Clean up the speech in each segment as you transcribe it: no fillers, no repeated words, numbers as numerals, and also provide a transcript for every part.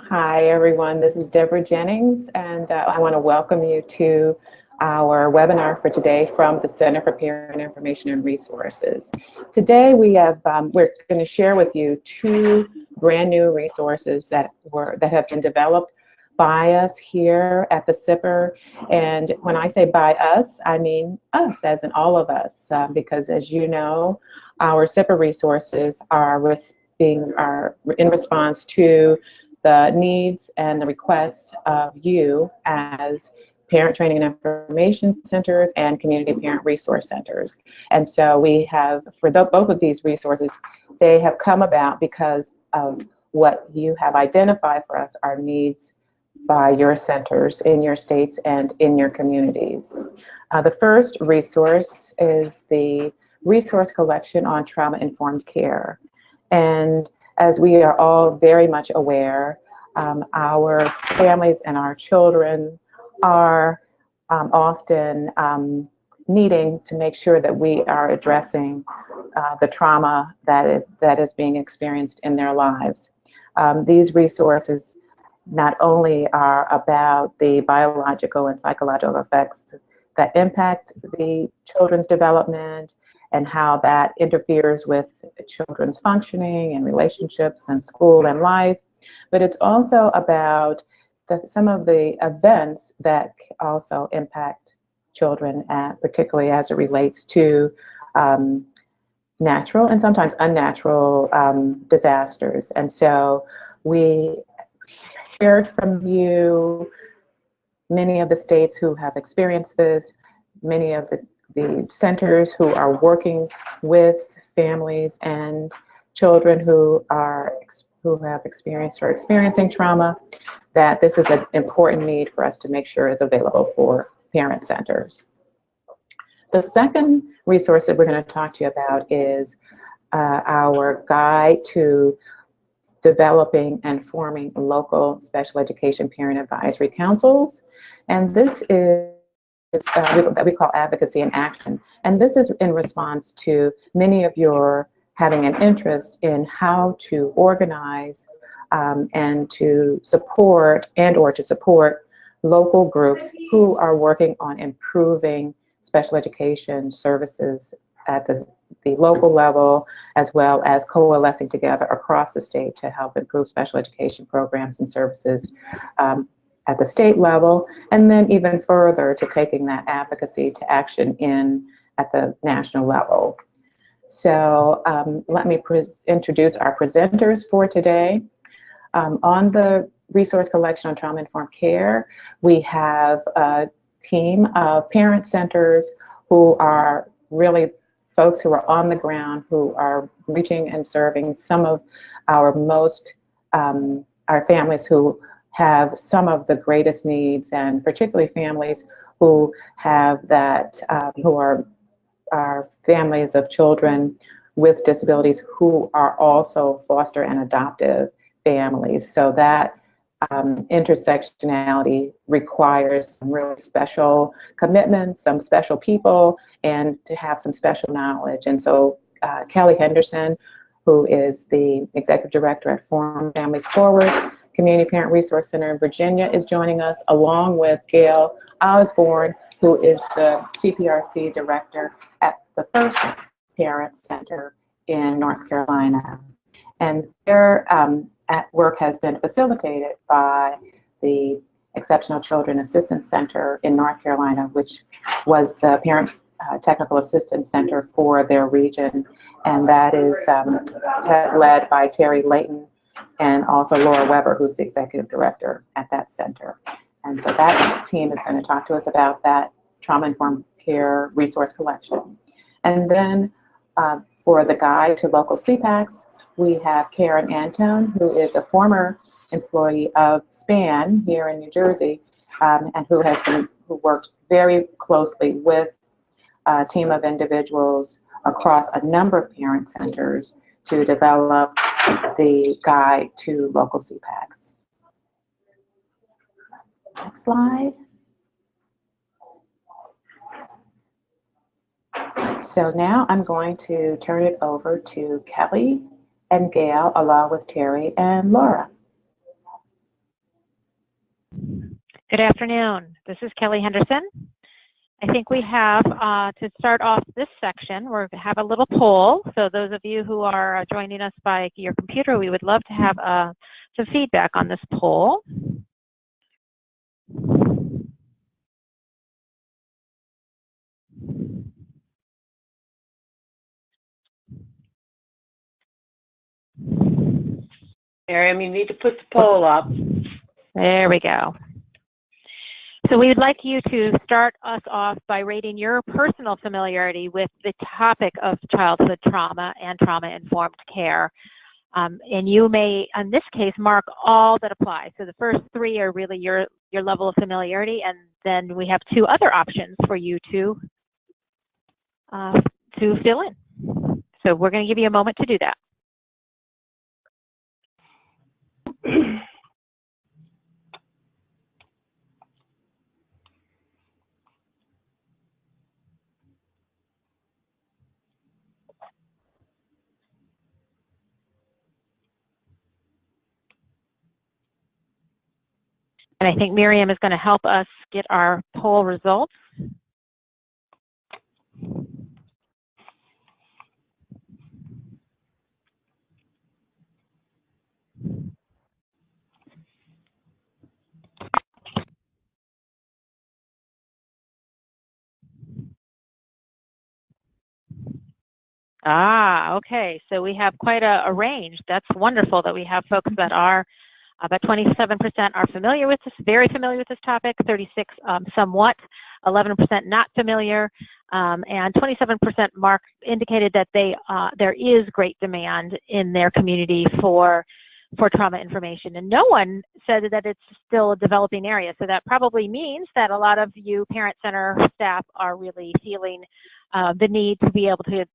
Hi, everyone. This is Deborah Jennings, and I want to welcome you to our webinar for today from the Center for Parent Information and Resources. Today, we're going to share with you two brand new resources that have been developed by us here at the CPIR. And when I say by us, I mean us, as in all of us, because as you know, our CPIR resources are in response to the needs and the requests of you as parent training and information centers and community parent resource centers. And so we have, for both of these resources, they have come about because of what you have identified for us are needs by your centers in your states and in your communities. The first resource is the resource collection on trauma-informed care. And as we are all very much aware, our families and our children are often needing to make sure that we are addressing the trauma that is being experienced in their lives. These resources not only are about the biological and psychological effects that impact the children's development and how that interferes with children's functioning and relationships and school and life, but it's also about some of the events that also impact children, particularly as it relates to natural and sometimes unnatural disasters. And so we heard from you, many of the states who have experienced this, many of the centers who are working with families and children who have experienced or experiencing trauma, that this is an important need for us to make sure is available for parent centers. The second resource that we're going to talk to you about is our guide to developing and forming local special education parent advisory councils. And this is that we call Advocacy in Action. And this is in response to many of your having an interest in how to organize and to support local groups who are working on improving special education services at the local level, as well as coalescing together across the state to help improve special education programs and services at the state level, and then even further to taking that advocacy to action at the national level. So let me introduce our presenters for today. On the resource collection on trauma-informed care, we have a team of parent centers who are really folks who are on the ground, who are reaching and serving some of our our families who have some of the greatest needs, and particularly families who have who are families of children with disabilities who are also foster and adoptive families. So that intersectionality requires some really special commitments, some special people, and to have some special knowledge. And so Kelly Henderson, who is the executive director at Forum Families Forward Community Parent Resource Center in Virginia, is joining us, along with Gail Osborne, who is the CPRC director at the First Parent Center in North Carolina. And their work has been facilitated by the Exceptional Children Assistance Center in North Carolina, which was the Parent Technical Assistance Center for their region. And that is led by Terry Layton and also Laura Weber, who's the executive director at that center. And so that team is going to talk to us about that trauma-informed care resource collection. And then for the guide to local CPACs, we have Karen Antone, who is a former employee of SPAN here in New Jersey, and who worked very closely with a team of individuals across a number of parent centers to develop the guide to local CPACs. Next slide. So now I'm going to turn it over to Kelly and Gail, along with Terry and Laura. Good afternoon. This is Kelly Henderson. I think we have, to start off this section, we have a little poll. So those of you who are joining us by your computer, we would love to have some feedback on this poll. Miriam, you need to put the poll up. There we go. So we would like you to start us off by rating your personal familiarity with the topic of childhood trauma and trauma-informed care. And you may, in this case, mark all that apply. So the first three are really your level of familiarity, and then we have two other options for you to fill in. So we're going to give you a moment to do that. And I think Miriam is going to help us get our poll results. Okay. So we have quite a range. That's wonderful that we have folks that are about 27% are familiar with this, very familiar with this topic, 36 somewhat, 11% not familiar, and 27% indicated that there is great demand in their community for trauma information. And no one said that it's still a developing area. So that probably means that a lot of you parent center staff are really feeling the need to be able to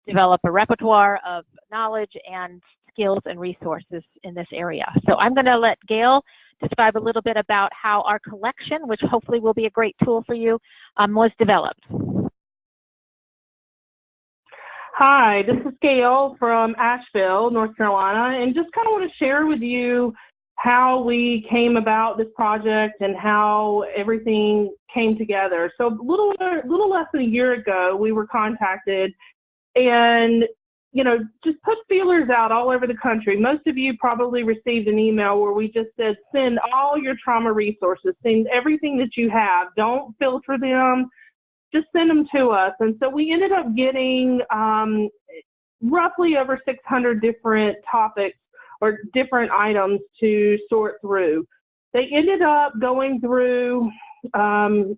develop a repertoire of knowledge and skills and resources in this area. So I'm going to let Gail describe a little bit about how our collection, which hopefully will be a great tool for you, was developed. Hi, this is Gail from Asheville, North Carolina, and just kind of want to share with you how we came about this project and how everything came together. So a little less than a year ago, we were contacted and, you know, just put feelers out all over the country. Most of you probably received an email where we just said, send all your trauma resources, send everything that you have. Don't filter them, just send them to us. And so we ended up getting roughly over 600 different topics or different items to sort through. They ended up going through, and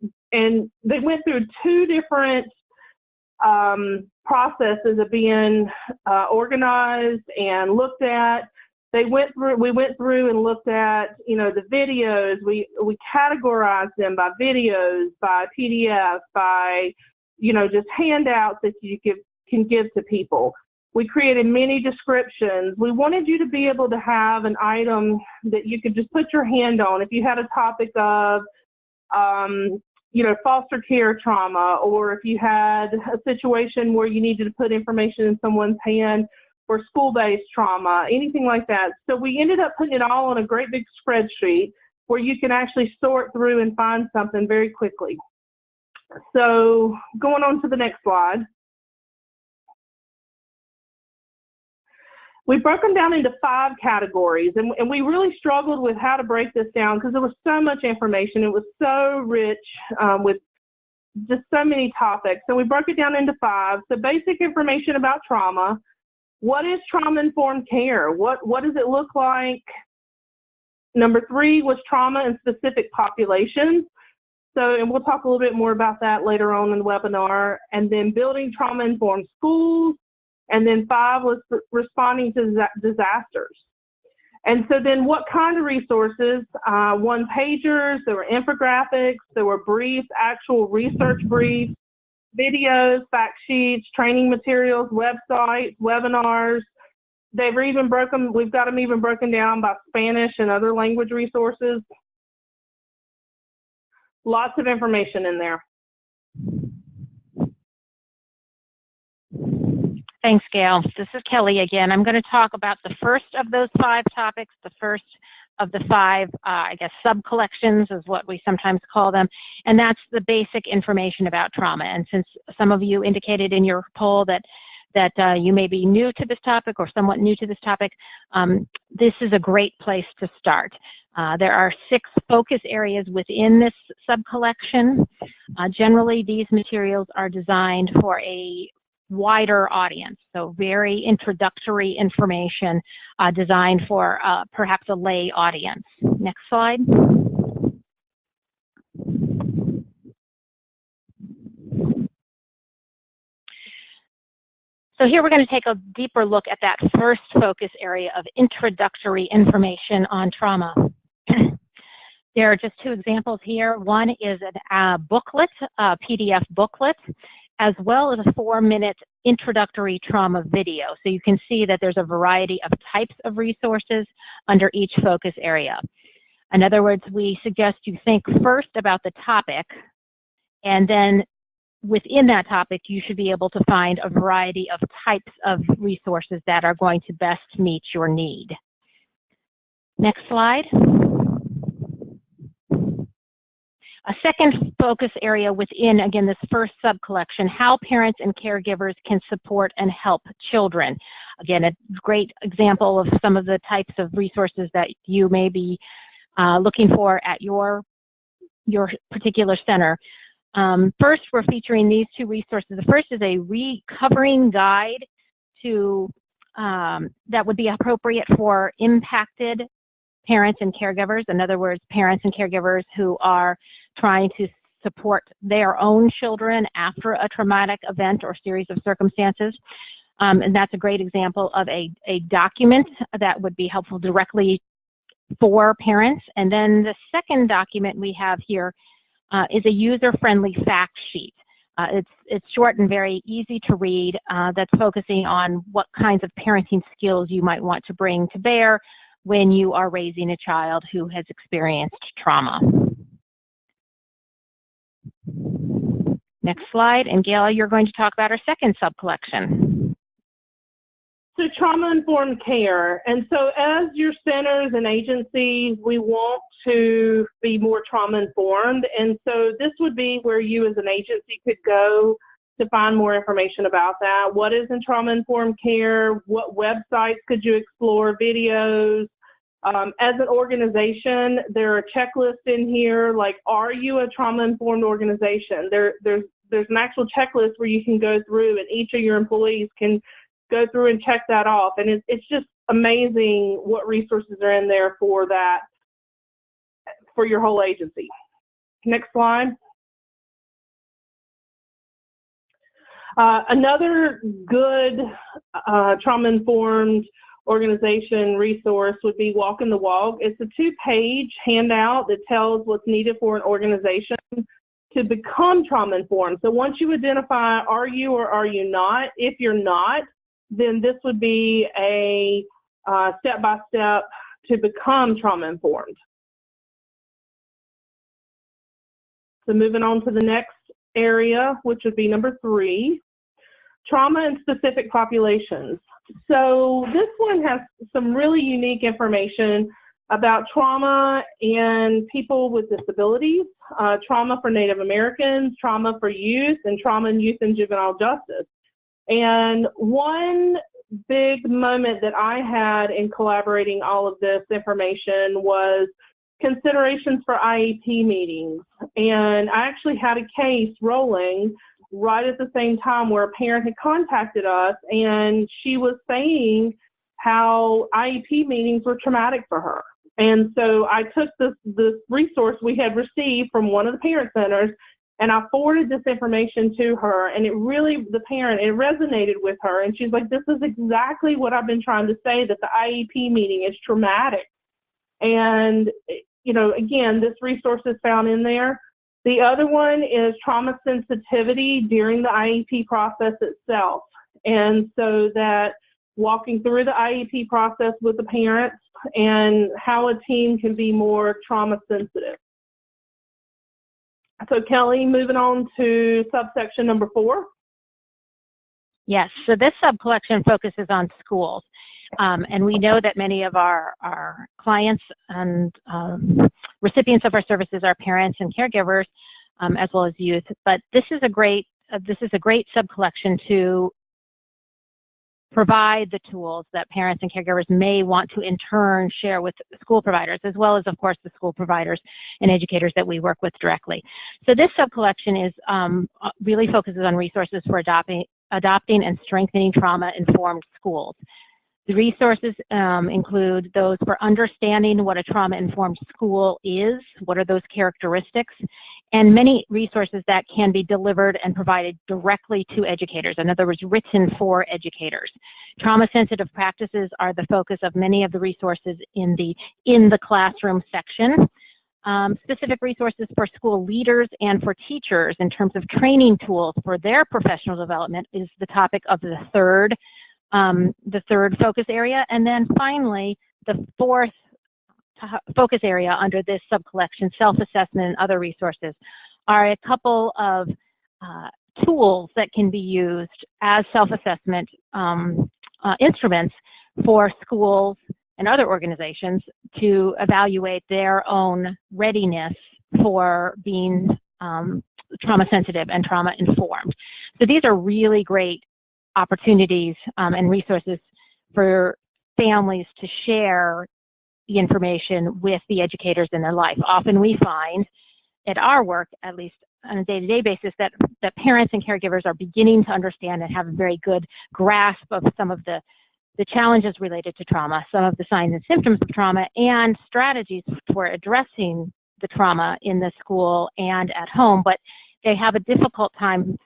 they went through two different processes of being organized and looked at. We went through and looked at, you know, the videos. We categorized them by videos, by PDFs, by, you know, just handouts that you can give to people. We created many descriptions. We wanted you to be able to have an item that you could just put your hand on. If you had a topic of you know, foster care trauma, or if you had a situation where you needed to put information in someone's hand for school-based trauma, anything like that. So we ended up putting it all on a great big spreadsheet where you can actually sort through and find something very quickly. So going on to the next slide. We broke them down into 5 categories, and we really struggled with how to break this down because there was so much information. It was so rich with just so many topics. So we broke it down into 5. So basic information about trauma. What is trauma-informed care? What does it look like? Number 3 was trauma in specific populations. So, and we'll talk a little bit more about that later on in the webinar. And then building trauma-informed schools. And then 5 was responding to disasters. And so then what kind of resources? One-pagers, there were infographics, there were briefs, actual research briefs, videos, fact sheets, training materials, websites, webinars. We've got them even broken down by Spanish and other language resources. Lots of information in there. Thanks, Gail. This is Kelly again. I'm going to talk about the first of those 5 topics, the first of the 5, I guess, sub-collections is what we sometimes call them, and that's the basic information about trauma. And since some of you indicated in your poll that you may be new to this topic or somewhat new to this topic, this is a great place to start. There are 6 focus areas within this sub-collection. Generally, these materials are designed for a wider audience, so very introductory information designed for perhaps a lay audience. Next slide. So here we're going to take a deeper look at that first focus area of introductory information on trauma. There are just 2 examples here. One is a booklet, a PDF booklet, as well as a 4-minute introductory trauma video. So you can see that there's a variety of types of resources under each focus area. In other words, we suggest you think first about the topic, and then within that topic, you should be able to find a variety of types of resources that are going to best meet your need. Next slide. A second focus area within, again, this first sub-collection, how parents and caregivers can support and help children. Again, a great example of some of the types of resources that you may be looking for at your particular center. First, we're featuring these 2 resources. The first is a recovering guide to that would be appropriate for impacted parents and caregivers. In other words, parents and caregivers who are trying to support their own children after a traumatic event or series of circumstances. And that's a great example of a document that would be helpful directly for parents. And then the second document we have here is a user-friendly fact sheet. It's short and very easy to read. That's focusing on what kinds of parenting skills you might want to bring to bear when you are raising a child who has experienced trauma. Next slide, and Gail, you're going to talk about our second sub-collection. So trauma-informed care. And so as your centers and agencies, we want to be more trauma-informed. And so this would be where you as an agency could go to find more information about that. What is in trauma-informed care? What websites could you explore? Videos? As an organization, there are checklists in here, like, are you a trauma-informed organization? There's an actual checklist where you can go through, and each of your employees can go through and check that off. And it's just amazing what resources are in there for that, for your whole agency. Next slide. Another good trauma-informed organization resource would be Walking the Walk. It's a 2-page handout that tells what's needed for an organization to become trauma-informed. So once you identify, are you or are you not? If you're not, then this would be a step-by-step to become trauma-informed. So moving on to the next area, which would be number 3, trauma in specific populations. So this one has some really unique information about trauma and people with disabilities, trauma for Native Americans, trauma for youth, and trauma in youth and juvenile justice. And one big moment that I had in collaborating all of this information was considerations for IEP meetings. And I actually had a case rolling right at the same time where a parent had contacted us, and she was saying how IEP meetings were traumatic for her. And so I took this resource we had received from one of the parent centers, and I forwarded this information to her, and it resonated with her. And she's like, this is exactly what I've been trying to say, that the IEP meeting is traumatic. And, you know, again, this resource is found in there. The other one is trauma sensitivity during the IEP process itself. And so that walking through the IEP process with the parents and how a team can be more trauma sensitive. So Kelly, moving on to subsection number 4. Yes, so this sub-collection focuses on schools. And we know that many of our clients and recipients of our services are parents and caregivers, as well as youth. But this is a great sub-collection to provide the tools that parents and caregivers may want to in turn share with school providers, as well as, of course, the school providers and educators that we work with directly. So this sub-collection is really focuses on resources for adopting and strengthening trauma-informed schools. The resources include those for understanding what a trauma-informed school is, what are those characteristics, and many resources that can be delivered and provided directly to educators, in other words, written for educators. Trauma-sensitive practices are the focus of many of the resources in the classroom section. Specific resources for school leaders and for teachers in terms of training tools for their professional development is the topic of the third focus area. And then finally, the fourth focus area under this sub-collection, self-assessment and other resources, are a couple of tools that can be used as self-assessment instruments for schools and other organizations to evaluate their own readiness for being trauma-sensitive and trauma-informed. So these are really great opportunities and resources for families to share the information with the educators in their life. Often we find at our work, at least on a day-to-day basis, that parents and caregivers are beginning to understand and have a very good grasp of some of the challenges related to trauma, some of the signs and symptoms of trauma, and strategies for addressing the trauma in the school and at home, but they have a difficult time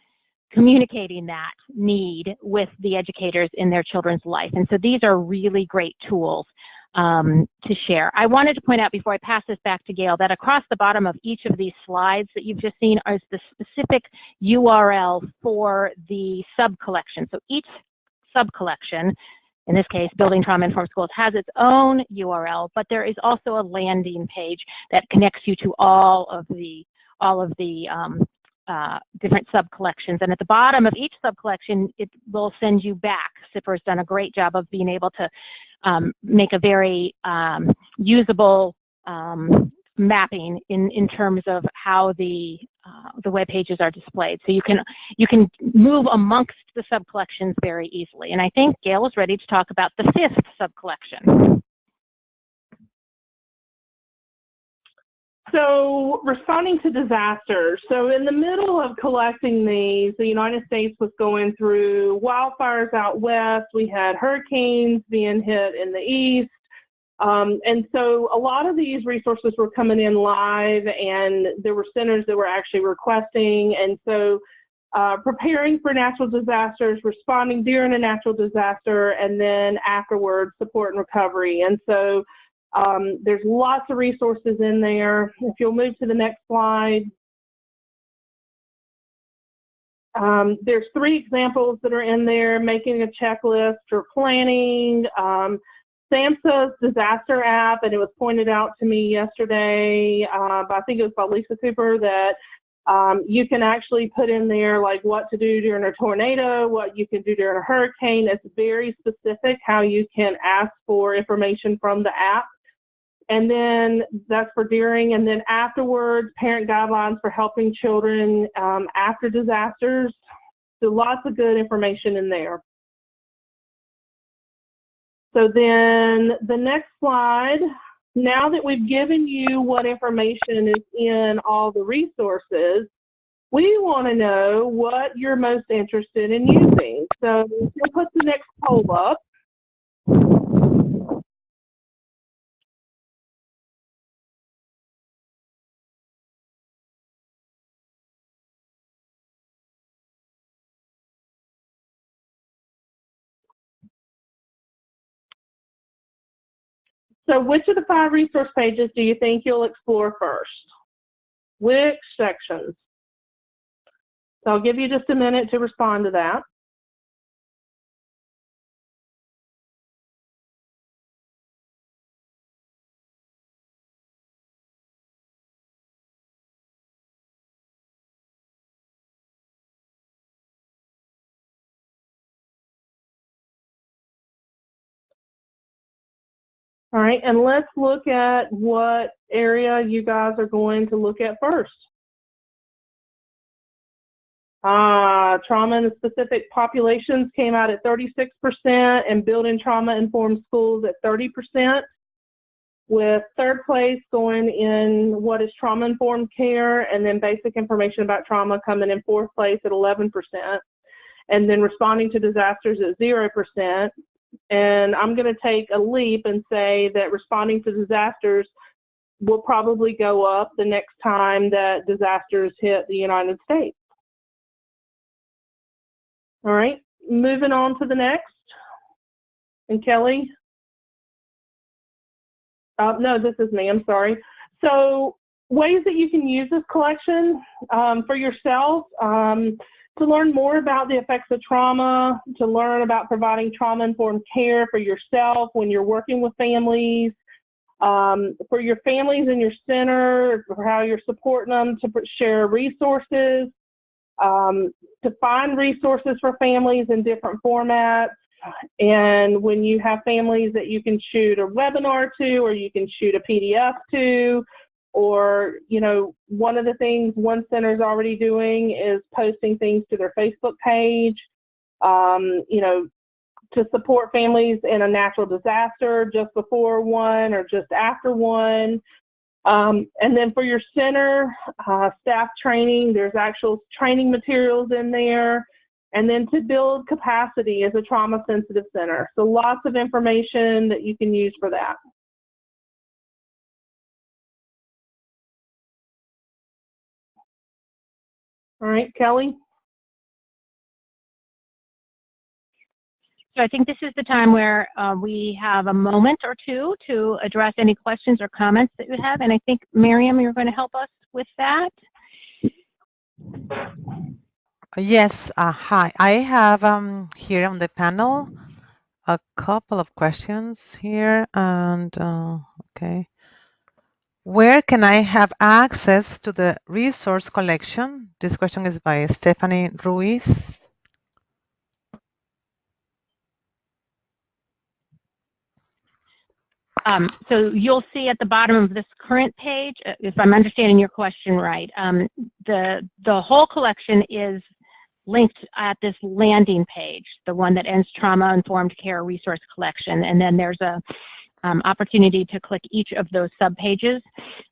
communicating that need with the educators in their children's life. And so these are really great tools to share. I wanted to point out before I pass this back to Gail that across the bottom of each of these slides that you've just seen is the specific URL for the sub-collection. So each sub-collection, in this case, Building Trauma-Informed Schools, has its own URL, but there is also a landing page that connects you to all of the different sub-collections. And at the bottom of each sub-collection, it will send you back. SIPR has done a great job of being able to make a very usable mapping in terms of how the web pages are displayed. So you can move amongst the sub-collections very easily. And I think Gail is ready to talk about the fifth sub-collection. So responding to disasters. So in the middle of collecting these, the United States was going through wildfires out west. We had hurricanes being hit in the east. And so a lot of these resources were coming in live, and there were centers that were actually requesting. And so preparing for natural disasters, responding during a natural disaster, and then afterwards, support and recovery. And so there's lots of resources in there. If you'll move to the next slide. There's 3 examples that are in there: making a checklist for planning, SAMHSA's disaster app, and it was pointed out to me yesterday, I think it was by Lisa Cooper, that you can actually put in there like what to do during a tornado, what you can do during a hurricane. It's very specific how you can ask for information from the app. And then that's for during, and then afterwards, parent guidelines for helping children after disasters. So lots of good information in there. So then the next slide, now that we've given you what information is in all the resources, we want to know what you're most interested in using. So we'll put the next poll up. So which of the 5 resource pages do you think you'll explore first? Which sections? So I'll give you just a minute to respond to that. All right, and let's look at what area you guys are going to look at first. Trauma in specific populations came out at 36%, and building trauma-informed schools at 30%, with third place going in what is trauma-informed care, and then basic information about trauma coming in fourth place at 11%, and then responding to disasters at 0%. And I'm going to take a leap and say that responding to disasters will probably go up the next time that disasters hit the United States. All right, moving on to the next. And Kelly? No, this is me, I'm sorry. So ways that you can use this collection for yourself, to learn more about the effects of trauma, to learn about providing trauma-informed care for yourself when you're working with families, for your families in your center, for how you're supporting them, to share resources, to find resources for families in different formats. And when you have families that you can shoot a webinar to, or you can shoot a PDF to, or, you know, one of the things one center is already doing is posting things to their Facebook page, you know, to support families in a natural disaster just before one or just after one. And then for your center, staff training, there's actual training materials in there. And then to build capacity as a trauma-sensitive center. So lots of information that you can use for that. All right, Kelly? So I think this is the time where we have a moment or two to address any questions or comments that you have. And I think, Miriam, you're going to help us with that. Yes, hi. I have here on the panel a couple of questions here, and okay. Where can I have access to the resource collection? This question is by Stephanie Ruiz. So you'll see at the bottom of this current page, if I'm understanding your question right, the whole collection is linked at this landing page, the one that ends Trauma-Informed Care Resource Collection, and then there's a opportunity to click each of those sub-pages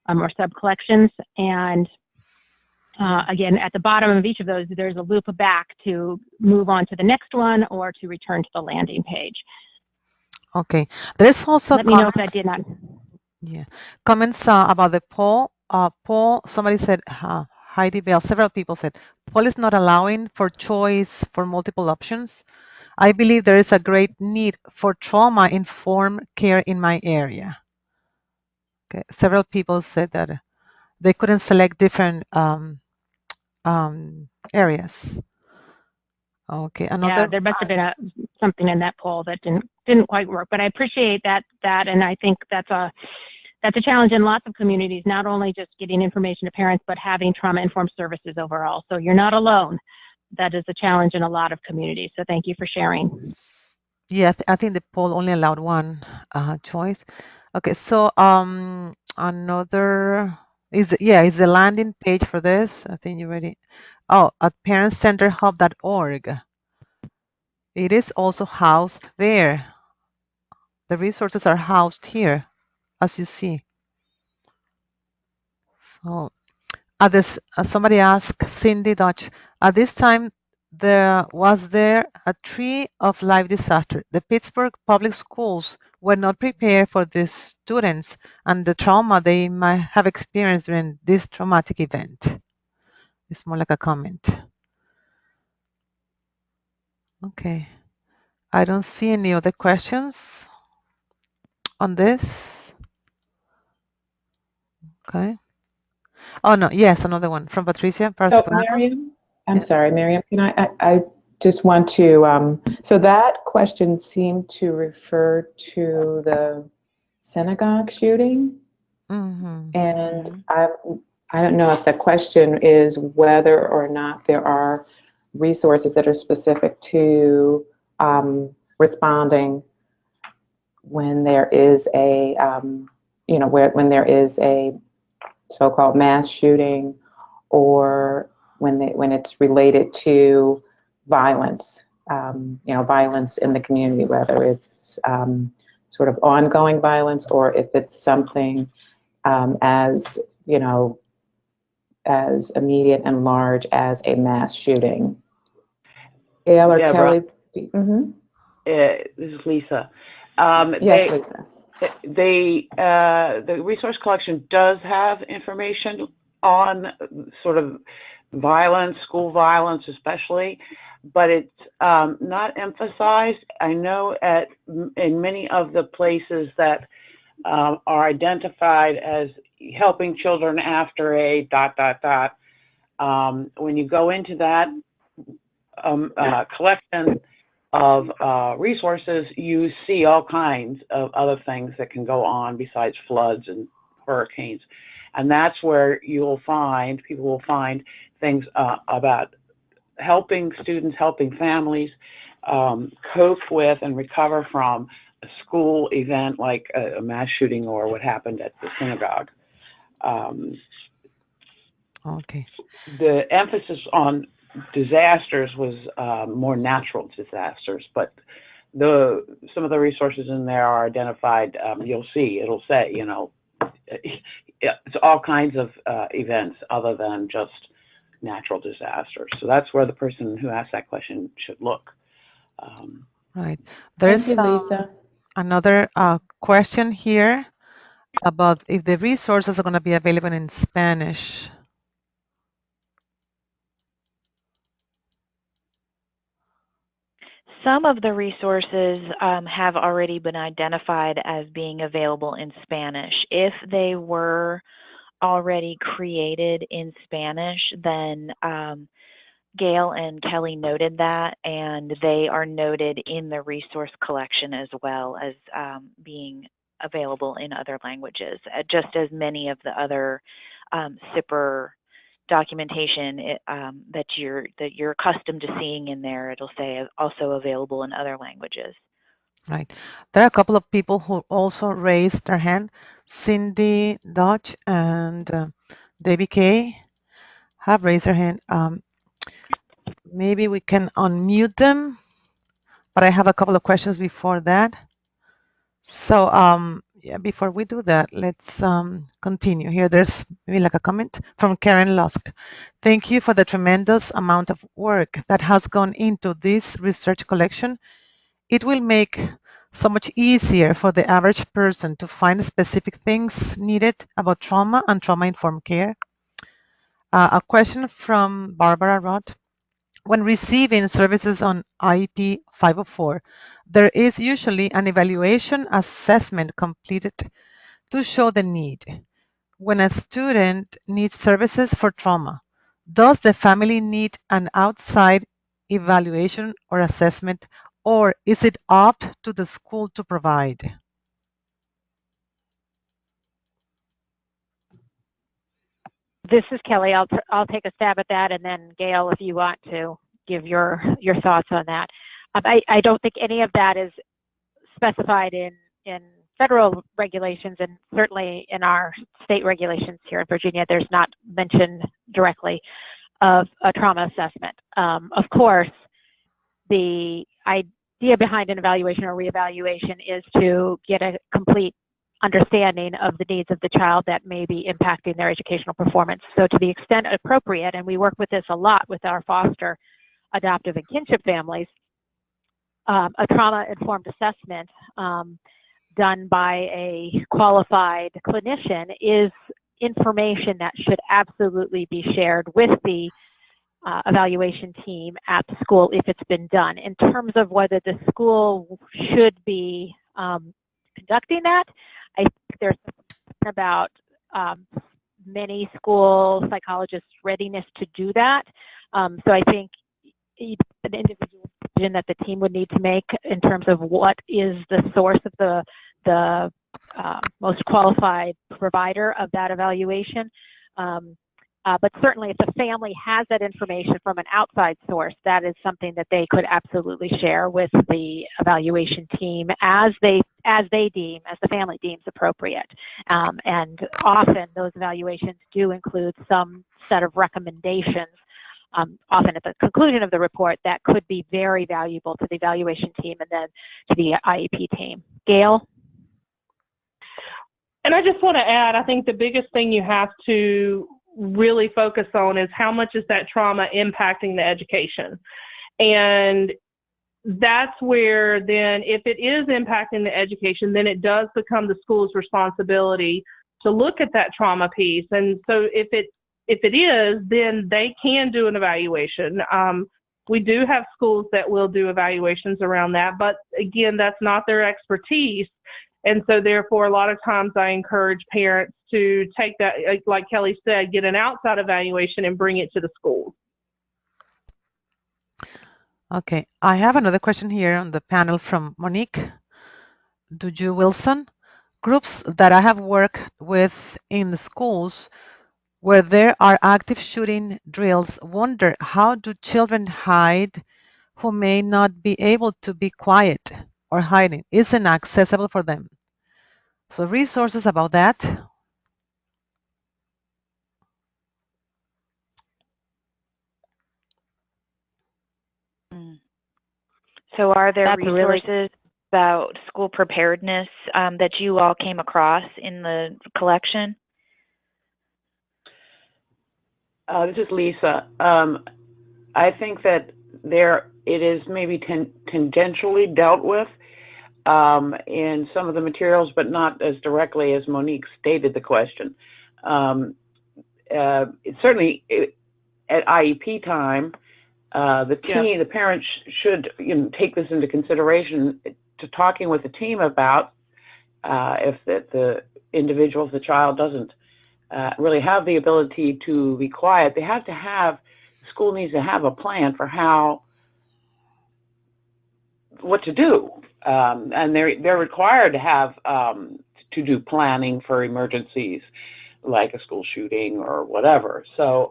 or sub-collections, and again, at the bottom of each of those, there's a loop back to move on to the next one or to return to the landing page. Okay, there's also Let me know if that did not. Yeah, comments about the poll. Somebody said, Heidi Bell, several people said, poll is not allowing for choice for multiple options. I believe there is a great need for trauma-informed care in my area. Okay, several people said that they couldn't select different areas. Okay, another. Yeah, there must have been something in that poll that didn't quite work, but I appreciate that, and I think that's a challenge in lots of communities, not only just getting information to parents, but having trauma-informed services overall. So you're not alone. That is a challenge in a lot of communities. So thank you for sharing. Yeah, I think the poll only allowed one choice. Okay, so another is the landing page for this. I think you already. Oh, at parentcenterhub.org. It is also housed there. The resources are housed here, as you see. So, somebody asked Cindy Dutch, at this time, was there a tree of life disaster? The Pittsburgh public schools were not prepared for these students and the trauma they might have experienced during this traumatic event. It's more like a comment. Okay. I don't see any other questions on this. Okay. Oh, no. Yes, another one from Patricia. So, Miriam, I'm sorry, Miriam, can I just want to, so that question seemed to refer to the synagogue shooting. Mm-hmm. And I don't know if the question is whether or not there are resources that are specific to responding when there is a, when there is a so-called mass shooting, or when it's related to violence, violence in the community, whether it's sort of ongoing violence, or if it's something as, as immediate and large as a mass shooting. Gail or Deborah. Kelly? Mm-hmm. This is Lisa. Yes, Lisa. The resource collection does have information on sort of violence, school violence especially, but it's not emphasized. I know in many of the places that are identified as helping children after a ... When you go into that collection of resources, you see all kinds of other things that can go on besides floods and hurricanes. And that's where people will find things about helping students, helping families cope with and recover from a school event like a mass shooting or what happened at the synagogue. Okay. The emphasis on disasters was more natural disasters, but some of the resources in there are identified. You'll see, it'll say, it's all kinds of events other than just natural disasters. So that's where the person who asked that question should look. Right. There's Thank you, Lisa. another question here about if the resources are going to be available in Spanish. Some of the resources have already been identified as being available in Spanish. If they were already created in Spanish, then Gail and Kelly noted that, and they are noted in the resource collection as well as being available in other languages, just as many of the other CPIR documentation that you're accustomed to seeing in there. It'll say also available in other languages. Right. There are a couple of people who also raised their hand. Cindy Dodge and Debbie Kay have raised their hand. Maybe we can unmute them, but I have a couple of questions before that. So yeah, before we do that, let's continue. Here, there's maybe like a comment from Karen Lusk. Thank you for the tremendous amount of work that has gone into this research collection. It will make so much easier for the average person to find specific things needed about trauma and trauma-informed care. A question from Barbara Roth. When receiving services on IEP 504, there is usually an evaluation assessment completed to show the need. When a student needs services for trauma, does the family need an outside evaluation or assessment, or is it up to the school to provide? This is Kelly. I'll take a stab at that, and then Gail, if you want to give your thoughts on that. I don't think any of that is specified in federal regulations, and certainly in our state regulations here in Virginia, there's not mention directly of a trauma assessment. Of course, the idea behind an evaluation or reevaluation is to get a complete understanding of the needs of the child that may be impacting their educational performance. So to the extent appropriate, and we work with this a lot with our foster, adoptive, and kinship families, a trauma-informed assessment done by a qualified clinician is information that should absolutely be shared with the evaluation team at the school if it's been done. In terms of whether the school should be conducting that, I think there's something about many school psychologists' readiness to do that. So I think an individual decision that the team would need to make in terms of what is the source of the most qualified provider of that evaluation But certainly if the family has that information from an outside source, that is something that they could absolutely share with the evaluation team as the family deems appropriate. And often those evaluations do include some set of recommendations, often at the conclusion of the report, that could be very valuable to the evaluation team and then to the IEP team. Gail? And I just want to add, I think the biggest thing you have to really focus on is how much is that trauma impacting the education. And that's where then, if it is impacting the education, then it does become the school's responsibility to look at that trauma piece. And so if it is, then they can do an evaluation. We do have schools that will do evaluations around that, but again, that's not their expertise. And so therefore, a lot of times I encourage parents to take that, like Kelly said, get an outside evaluation and bring it to the school. Okay, I have another question here on the panel from Monique Duju Wilson. Groups that I have worked with in the schools where there are active shooting drills wonder, how do children hide who may not be able to be quiet or hiding isn't accessible for them? So resources about that. So are there That's resources about school preparedness that you all came across in the collection? This is Lisa. I think that it is maybe tangentially dealt with in some of the materials, but not as directly as Monique stated the question. Certainly at IEP time, the parents should take this into consideration to talking with the team about if the individual, if the child doesn't really have the ability to be quiet. The school needs to have a plan for what to do, and they're required to have to do planning for emergencies like a school shooting or whatever. So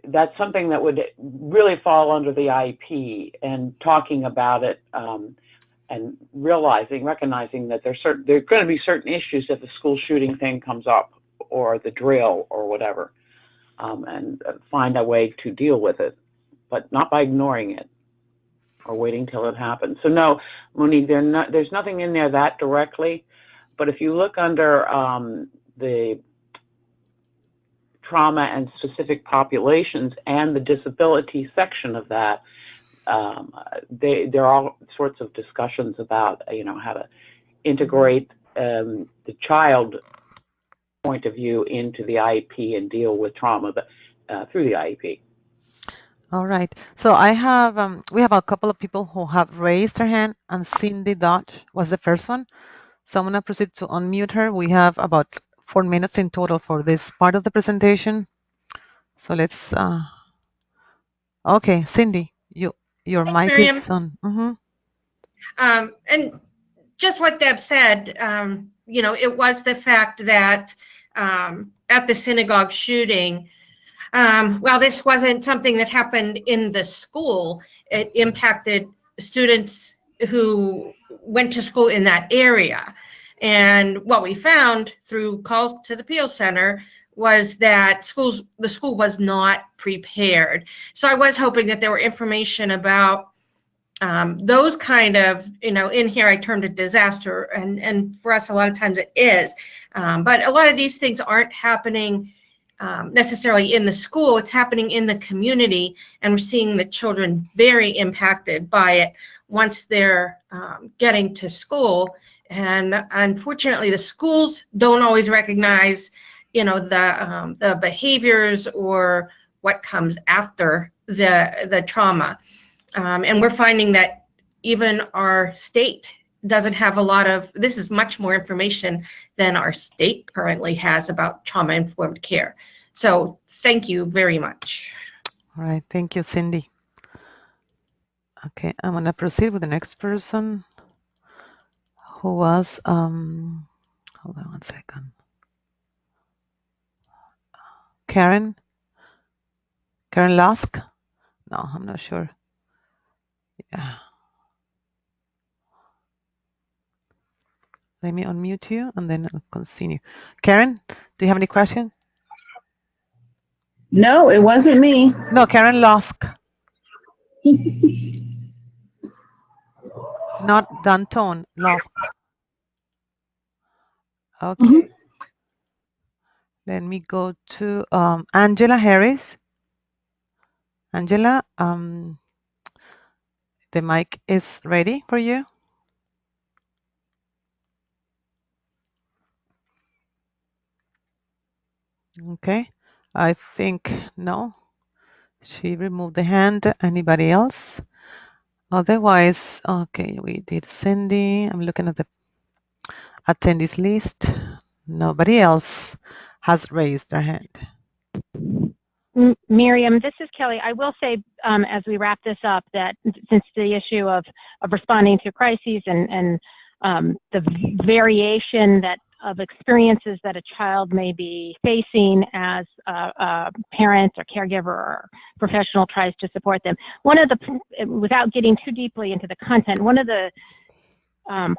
that's something that would really fall under the IEP, and talking about it and recognizing that there are going to be certain issues if the school shooting thing comes up or the drill or whatever, and find a way to deal with it, but not by ignoring it or waiting till it happens. So no, Monique, there's nothing in there that directly, but if you look under the trauma and specific populations and the disability section of that, there are all sorts of discussions about how to integrate the child point of view into the IEP and deal with trauma through the IEP. All right. So we have a couple of people who have raised their hand, and Cindy Dodge was the first one. So I'm going to proceed to unmute her. We have about 4 minutes in total for this part of the presentation. So let's, okay, Cindy, your mic Miriam. is on. And just what Deb said, it was the fact that at the synagogue shooting, while this wasn't something that happened in the school, it impacted students who went to school in that area. And what we found through calls to the Peel Center was that the school was not prepared. So I was hoping that there were information about those kind of, in here I termed it disaster, and for us a lot of times it is. But a lot of these things aren't happening necessarily in the school. It's happening in the community, and we're seeing the children very impacted by it once they're getting to school. And unfortunately, the schools don't always recognize, the behaviors or what comes after the trauma. And we're finding that even our state doesn't have a lot of, this is much more information than our state currently has about trauma-informed care. So thank you very much. All right, thank you, Cindy. Okay, I'm gonna proceed with the next person who was, hold on one second. Karen Lusk? No, I'm not sure. Yeah. Let me unmute you and then I'll continue. Karen, do you have any questions? No, it wasn't me. No, Karen Lusk. Not Danton, Lusk. Okay. Let me go to Angela Harris. Angela, the mic is ready for you. Okay, I think no. She removed the hand. Anybody else? Otherwise, okay, we did Cindy. I'm looking at the attendees list. Nobody else has raised their hand. Miriam, this is Kelly. I will say, as we wrap this up, that since the issue of responding to crises and the variation of experiences that a child may be facing as a parent or caregiver or professional tries to support them, without getting too deeply into the content, one of the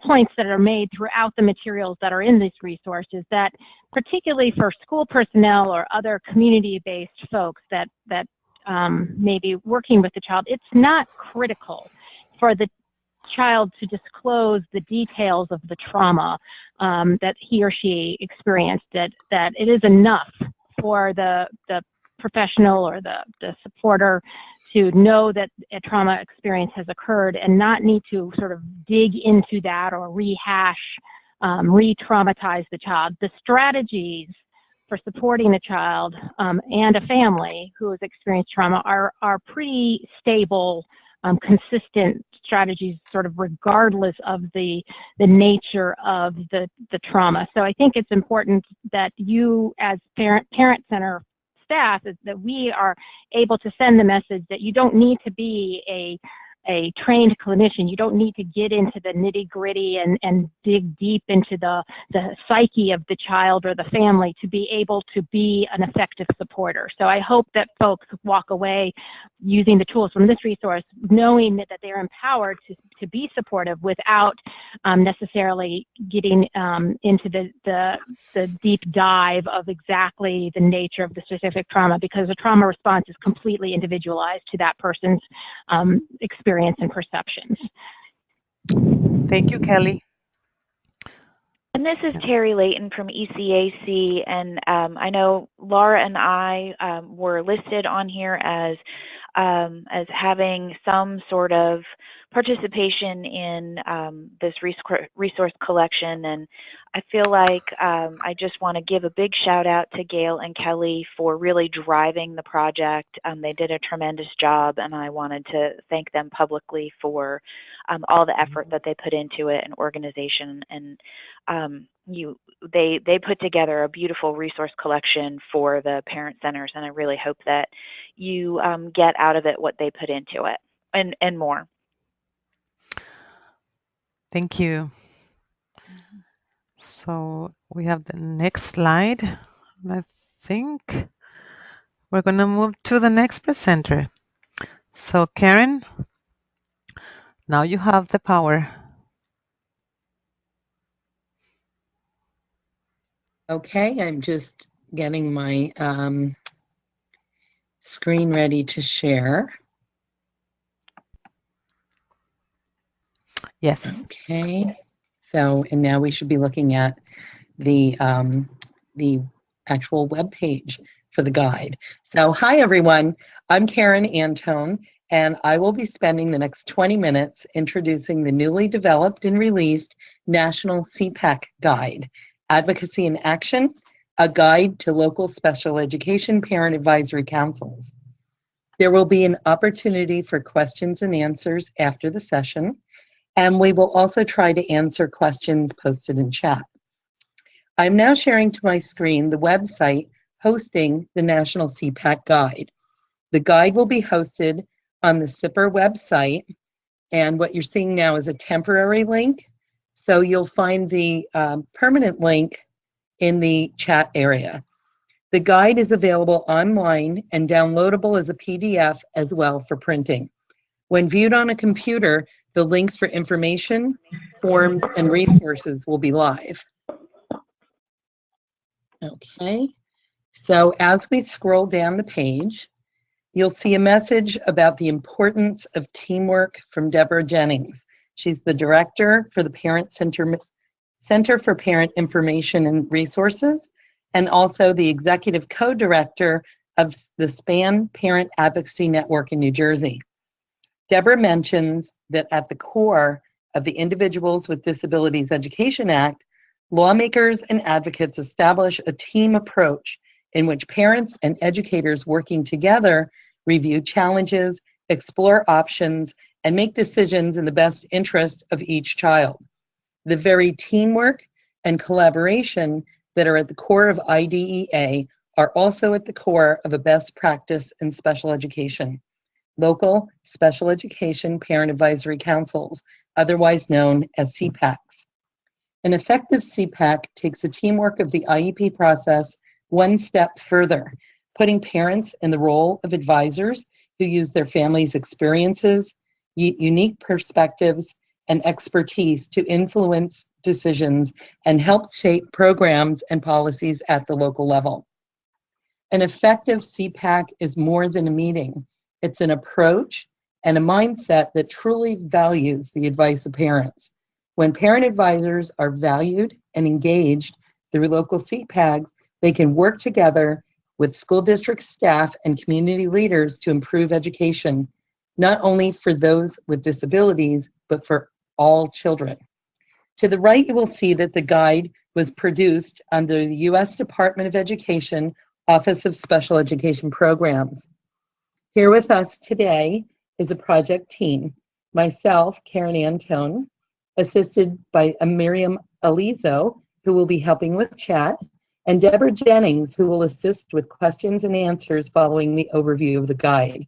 points that are made throughout the materials that are in this resource is that particularly for school personnel or other community-based folks that may be working with the child, it's not critical for the child to disclose the details of the trauma that he or she experienced, that it is enough for the professional or the supporter to know that a trauma experience has occurred and not need to sort of dig into that or rehash, re-traumatize the child. The strategies for supporting a child and a family who has experienced trauma are pretty stable, consistent strategies, sort of regardless of the nature of the trauma. So I think it's important that you, as parent center staff, is that we are able to send the message that you don't need to be a trained clinician. You don't need to get into the nitty-gritty and dig deep into the psyche of the child or the family to be able to be an effective supporter. So I hope that folks walk away using the tools from this resource, knowing that they're empowered to be supportive without necessarily getting into the deep dive of exactly the nature of the specific trauma, because the trauma response is completely individualized to that person's experience and perceptions. Thank you, Kelly. And this is Terry Layton from ECAC, and I know Laura and I were listed on here as having some sort of participation in this resource collection, and I feel like I just want to give a big shout out to Gail and Kelly for really driving the project. They did a tremendous job, and I wanted to thank them publicly for all the effort that they put into it and organization. And they put together a beautiful resource collection for the parent centers, and I really hope that you get out of it what they put into it and more. Thank you. So we have the next slide. I think we're going to move to the next presenter. So Karen, now you have the power. Okay, I'm just getting my screen ready to share. Yes. Okay, so, and now we should be looking at the actual web page for the guide. So hi everyone, I'm Karen Antone, and I will be spending the next 20 minutes introducing the newly developed and released National CPAC Guide, Advocacy in Action, a guide to local special education parent advisory councils. There will be an opportunity for questions and answers after the session, and we will also try to answer questions posted in chat. I'm now sharing to my screen the website hosting the National CPAC Guide. The guide will be hosted on the CPIR website, and what you're seeing now is a temporary link. So you'll find the permanent link in the chat area. The guide is available online and downloadable as a PDF as well for printing. When viewed on a computer, the links for information, forms, and resources will be live. Okay, so as we scroll down the page, you'll see a message about the importance of teamwork from Deborah Jennings. She's the director for the Center for Parent Information and Resources, and also the executive co-director of the SPAN Parent Advocacy Network in New Jersey. Deborah mentions that at the core of the Individuals with Disabilities Education Act, lawmakers and advocates establish a team approach in which parents and educators working together review challenges, explore options, and make decisions in the best interest of each child. The very teamwork and collaboration that are at the core of IDEA are also at the core of a best practice in special education. Local Special Education Parent Advisory Councils, otherwise known as CPACs. An effective CPAC takes the teamwork of the IEP process one step further, putting parents in the role of advisors who use their family's experiences, unique perspectives, and expertise to influence decisions and help shape programs and policies at the local level. An effective CPAC is more than a meeting. It's an approach and a mindset that truly values the advice of parents. When parent advisors are valued and engaged through local CPACs, they can work together with school district staff and community leaders to improve education, not only for those with disabilities, but for all children. To the right, you will see that the guide was produced under the U.S. Department of Education, Office of Special Education Programs. Here with us today is a project team. Myself, Karen Antone, assisted by Miriam Alizo, who will be helping with chat, and Deborah Jennings, who will assist with questions and answers following the overview of the guide.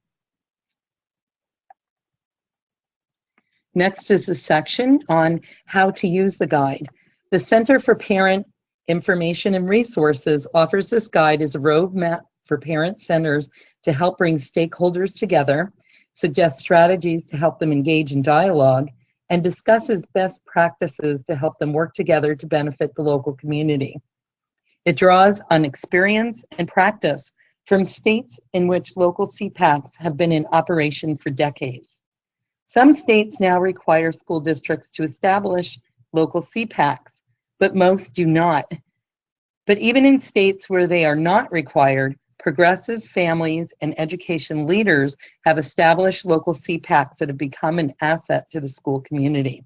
Next is a section on how to use the guide. The Center for Parent Information and Resources offers this guide as a roadmap for parent centers to help bring stakeholders together, suggests strategies to help them engage in dialogue, and discusses best practices to help them work together to benefit the local community. It draws on experience and practice from states in which local CPACs have been in operation for decades. Some states now require school districts to establish local CPACs, but most do not. But even in states where they are not required, progressive families and education leaders have established local CPACs that have become an asset to the school community.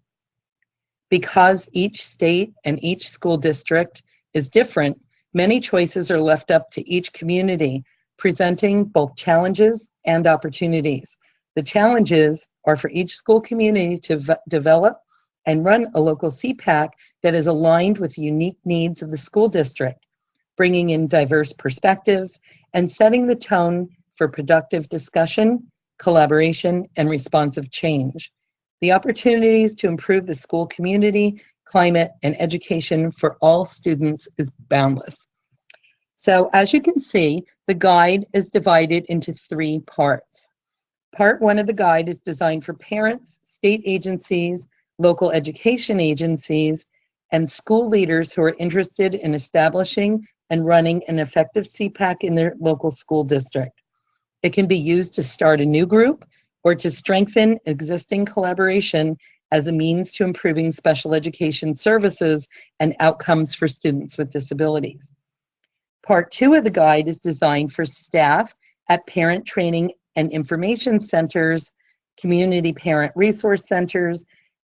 Because each state and each school district is different, many choices are left up to each community, presenting both challenges and opportunities. The challenges are for each school community to develop and run a local CPAC that is aligned with the unique needs of the school district, bringing in diverse perspectives and setting the tone for productive discussion, collaboration, and responsive change. The opportunities to improve the school community, climate, and education for all students is boundless. So as you can see, the guide is divided into 3 parts. Part 1 of the guide is designed for parents, state agencies, local education agencies, and school leaders who are interested in establishing and running an effective CPAC in their local school district. It can be used to start a new group or to strengthen existing collaboration as a means to improving special education services and outcomes for students with disabilities. Part 2 of the guide is designed for staff at parent training and information centers, community parent resource centers,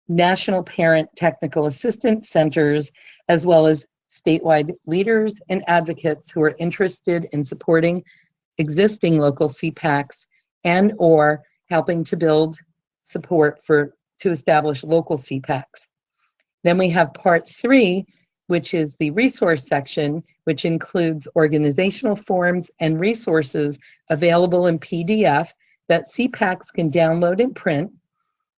national parent technical assistance centers, as well as statewide leaders and advocates who are interested in supporting existing local CPACs and or helping to build support to establish local CPACs. Then we have part 3, which is the resource section, which includes organizational forms and resources available in PDF that CPACs can download and print,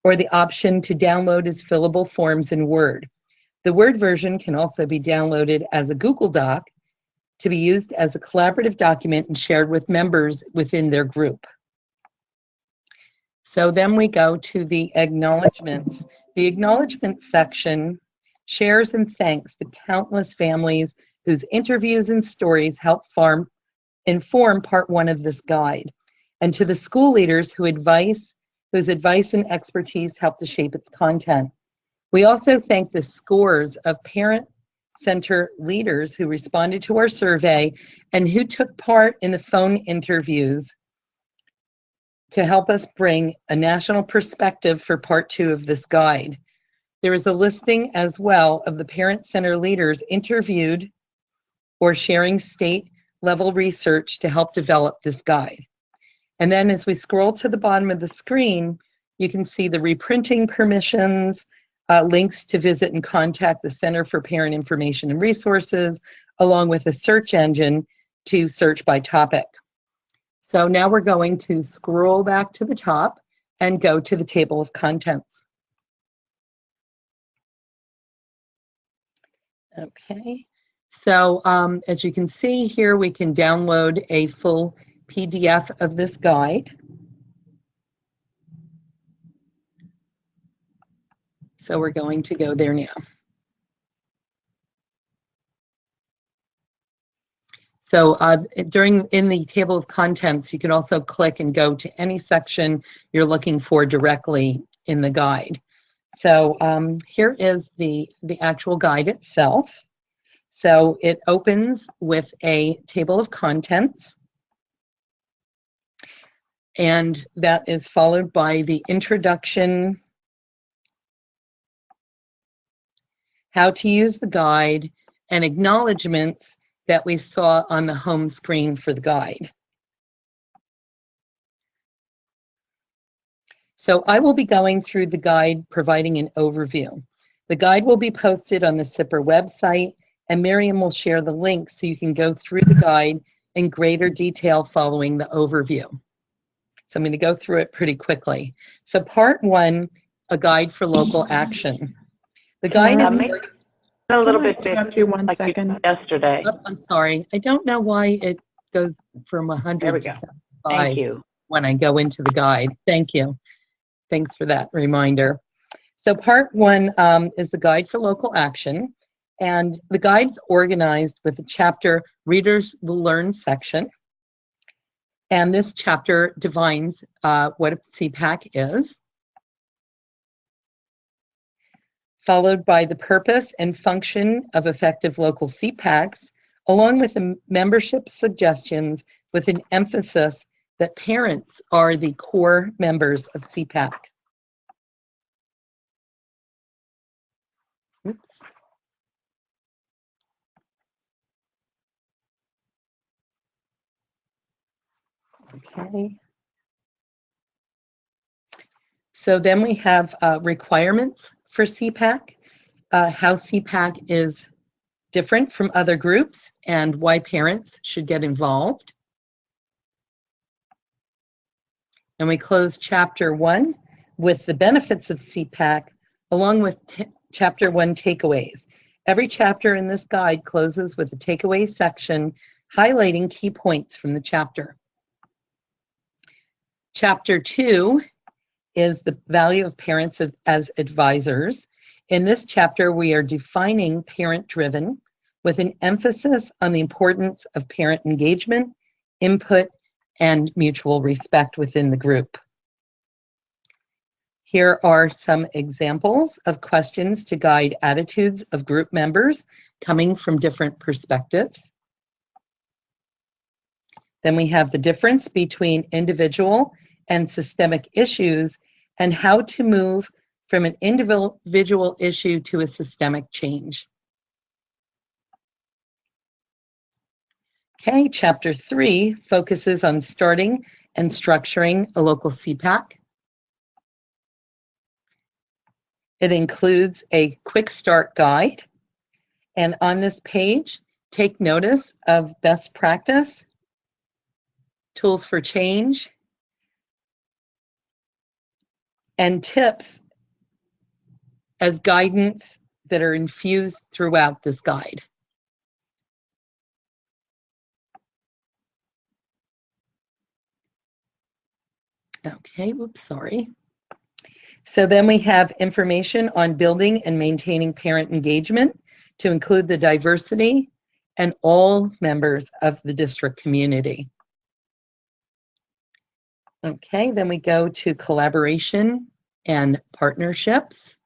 or the option to download as fillable forms in Word. The Word version can also be downloaded as a Google Doc, to be used as a collaborative document and shared with members within their group. So then we go to the acknowledgements. The acknowledgement section shares and thanks the countless families whose interviews and stories help inform part 1 of this guide, and to the school leaders whose advice and expertise help to shape its content. We also thank the scores of parent center leaders who responded to our survey and who took part in the phone interviews to help us bring a national perspective for part 2 of this guide. There is a listing as well of the parent center leaders interviewed or sharing state-level research to help develop this guide. And then as we scroll to the bottom of the screen, you can see the reprinting permissions, links to visit and contact the Center for Parent Information and Resources, along with a search engine to search by topic. So now we're going to scroll back to the top and go to the table of contents. Okay, so as you can see here, we can download a full PDF of this guide. So we're going to go there now. So in the table of contents, you can also click and go to any section you're looking for directly in the guide. So here is the actual guide itself. So it opens with a table of contents, and that is followed by the introduction, how to use the guide, and acknowledgements that we saw on the home screen for the guide. So I will be going through the guide, providing an overview. The guide will be posted on the CPIR website, and Miriam will share the link so you can go through the guide in greater detail following the overview. So I'm going to go through it pretty quickly. So part 1, a guide for local action. The guide is a little bit interrupt you one second? Yesterday. Oh, I'm sorry. I don't know why it goes from 100 There we to go. 75 Thank you. when I go into the guide. Thank you. Thanks for that reminder. So part 1 is the guide for local action, and the guide's organized with the chapter Readers Will Learn section. And this chapter defines what a CPAC is, followed by the purpose and function of effective local CPACs, along with the membership suggestions with an emphasis that parents are the core members of CPAC. Oops. Okay. So then we have requirements for CPAC, how CPAC is different from other groups and why parents should get involved. And we close chapter 1 with the benefits of CPAC, along with chapter 1 takeaways. Every chapter in this guide closes with a takeaway section highlighting key points from the chapter. Chapter 2 is the value of parents as advisors. In this chapter, we are defining parent-driven with an emphasis on the importance of parent engagement, input, and mutual respect within the group. Here are some examples of questions to guide attitudes of group members coming from different perspectives. Then we have the difference between individual and systemic issues and how to move from an individual issue to a systemic change. Okay, chapter 3 focuses on starting and structuring a local CPAC. It includes a quick start guide, and on this page, take notice of best practice, tools for change, and tips as guidance that are infused throughout this guide. Okay, whoops, sorry. So then we have information on building and maintaining parent engagement to include the diversity and all members of the district community. Okay, then we go to collaboration and partnerships.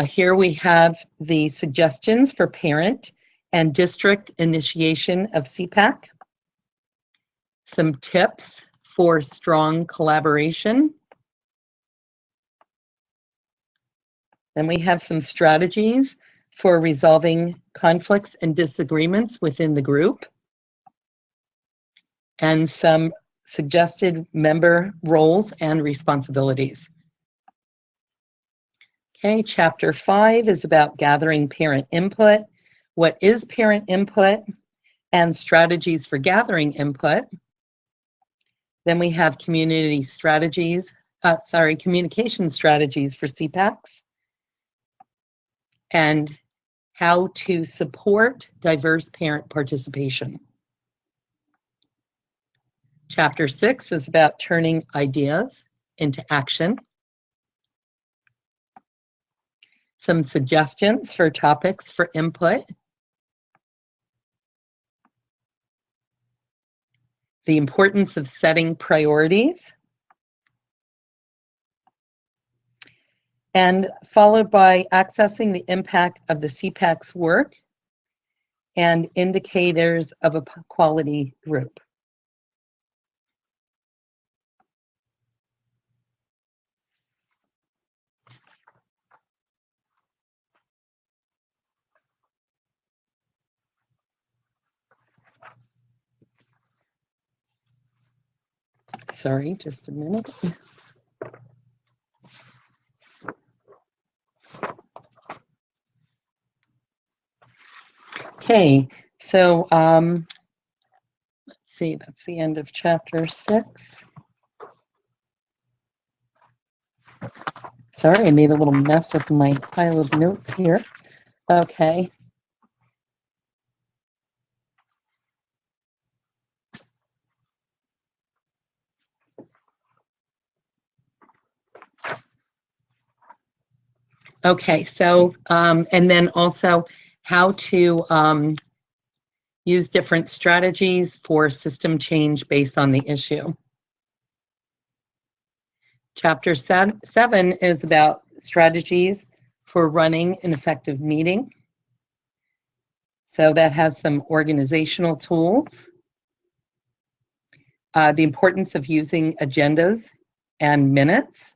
Here we have the suggestions for parent and district initiation of CPAC. Some tips for strong collaboration. Then we have some strategies for resolving conflicts and disagreements within the group, and some suggested member roles and responsibilities. Okay, chapter 5 is about gathering parent input. What is parent input and strategies for gathering input? Then we have community strategies, communication strategies for CPACs, and how to support diverse parent participation. Chapter 6 is about turning ideas into action. Some suggestions for topics for input. The importance of setting priorities. And followed by accessing the impact of the CPAC's work and indicators of a quality group. Sorry, just a minute. Okay, so let's see, that's the end of chapter 6. Sorry, I made a little mess of my pile of notes here. Okay. Okay, so, and then also how to use different strategies for system change based on the issue. Chapter 7 is about strategies for running an effective meeting. So that has some organizational tools. The importance of using agendas and minutes.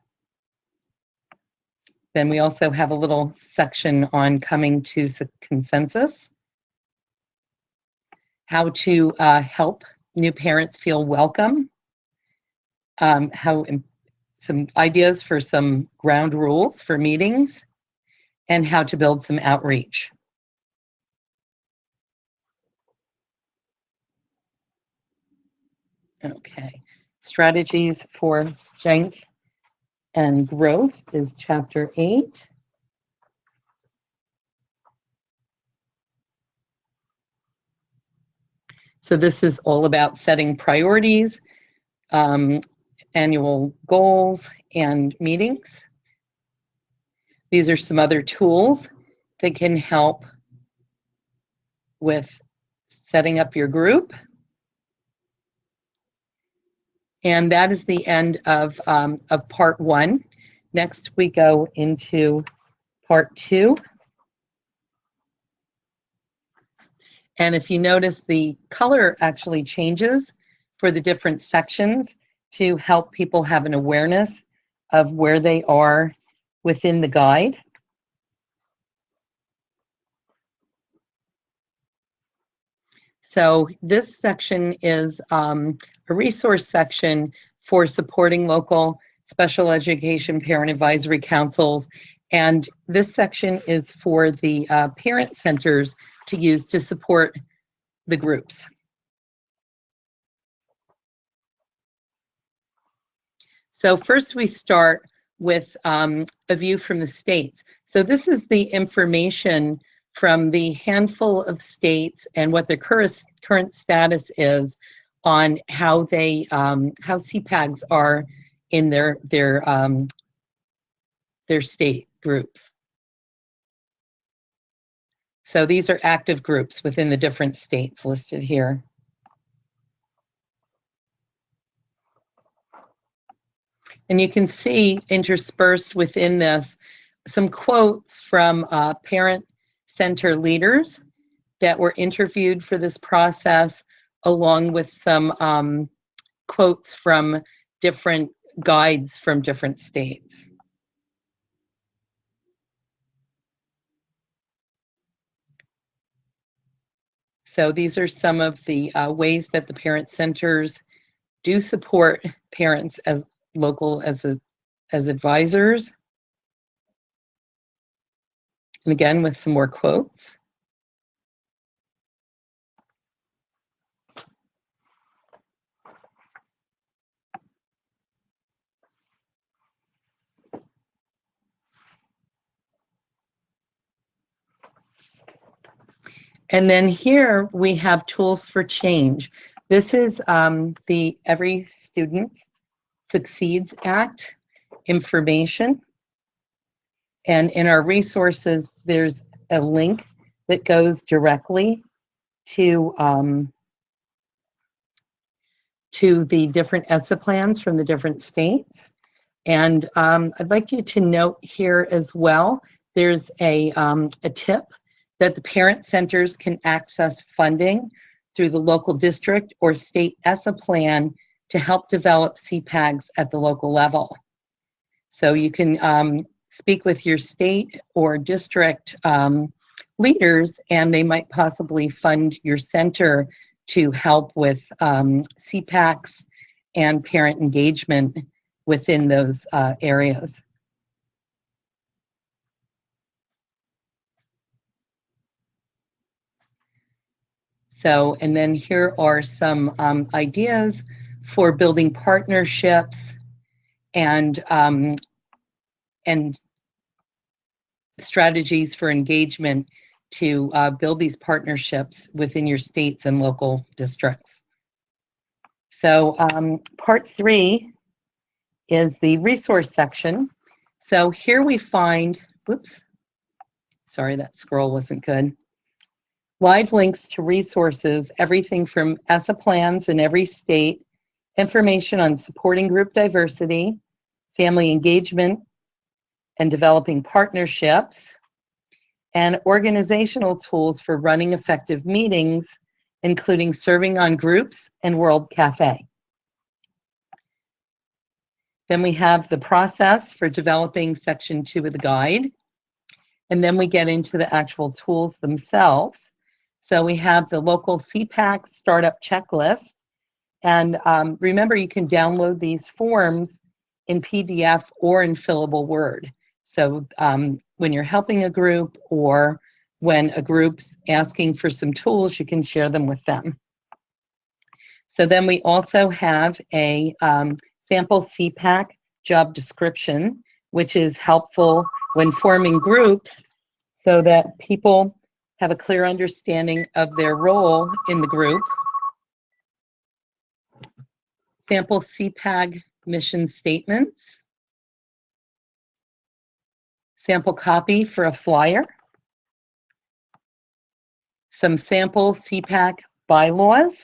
Then we also have a little section on coming to consensus. How to help new parents feel welcome. Some ideas for some ground rules for meetings, and how to build some outreach. Okay, strategies for strength and growth is chapter 8. So this is all about setting priorities, annual goals, and meetings. These are some other tools that can help with setting up your group. And that is the end of part 1. Next, we go into part 2. And if you notice, the color actually changes for the different sections to help people have an awareness of where they are within the guide. So this section is a resource section for supporting local special education parent advisory councils. And this section is for the parent centers to use to support the groups. So first we start with a view from the states. So this is the information from the handful of states and what their current status is on how they how CPACs are in their state groups. So these are active groups within the different states listed here. And you can see interspersed within this some quotes from parent center leaders that were interviewed for this process, along with some quotes from different guides from different states. So these are some of the ways that the parent centers do support parents as local as advisors. And again, with some more quotes. And then here we have tools for change. This is the Every Student Succeeds Act information. And in our resources, there's a link that goes directly to the different ESSA plans from the different states. And I'd like you to note here as well, there's a tip that the parent centers can access funding through the local district or state ESSA plan to help develop CPACs at the local level. So you can speak with your state or district leaders, and they might possibly fund your center to help with CPACs and parent engagement within those areas. So, and then here are some ideas for building partnerships and strategies for engagement to build these partnerships within your states and local districts. So part 3 is the resource section. So here we find, whoops, sorry, that scroll wasn't good. Live links to resources, everything from ESSA plans in every state, information on supporting group diversity, family engagement, and developing partnerships, and organizational tools for running effective meetings, including serving on groups and World Cafe. Then we have the process for developing section 2 of the guide, and then we get into the actual tools themselves. So we have the local CPAC startup checklist, and remember, you can download these forms in PDF or in fillable Word. So when you're helping a group or when a group's asking for some tools, you can share them with them. So then we also have a sample CPAC job description, which is helpful when forming groups so that people have a clear understanding of their role in the group. Sample CPAC mission statements. Sample copy for a flyer. Some sample CPAC bylaws.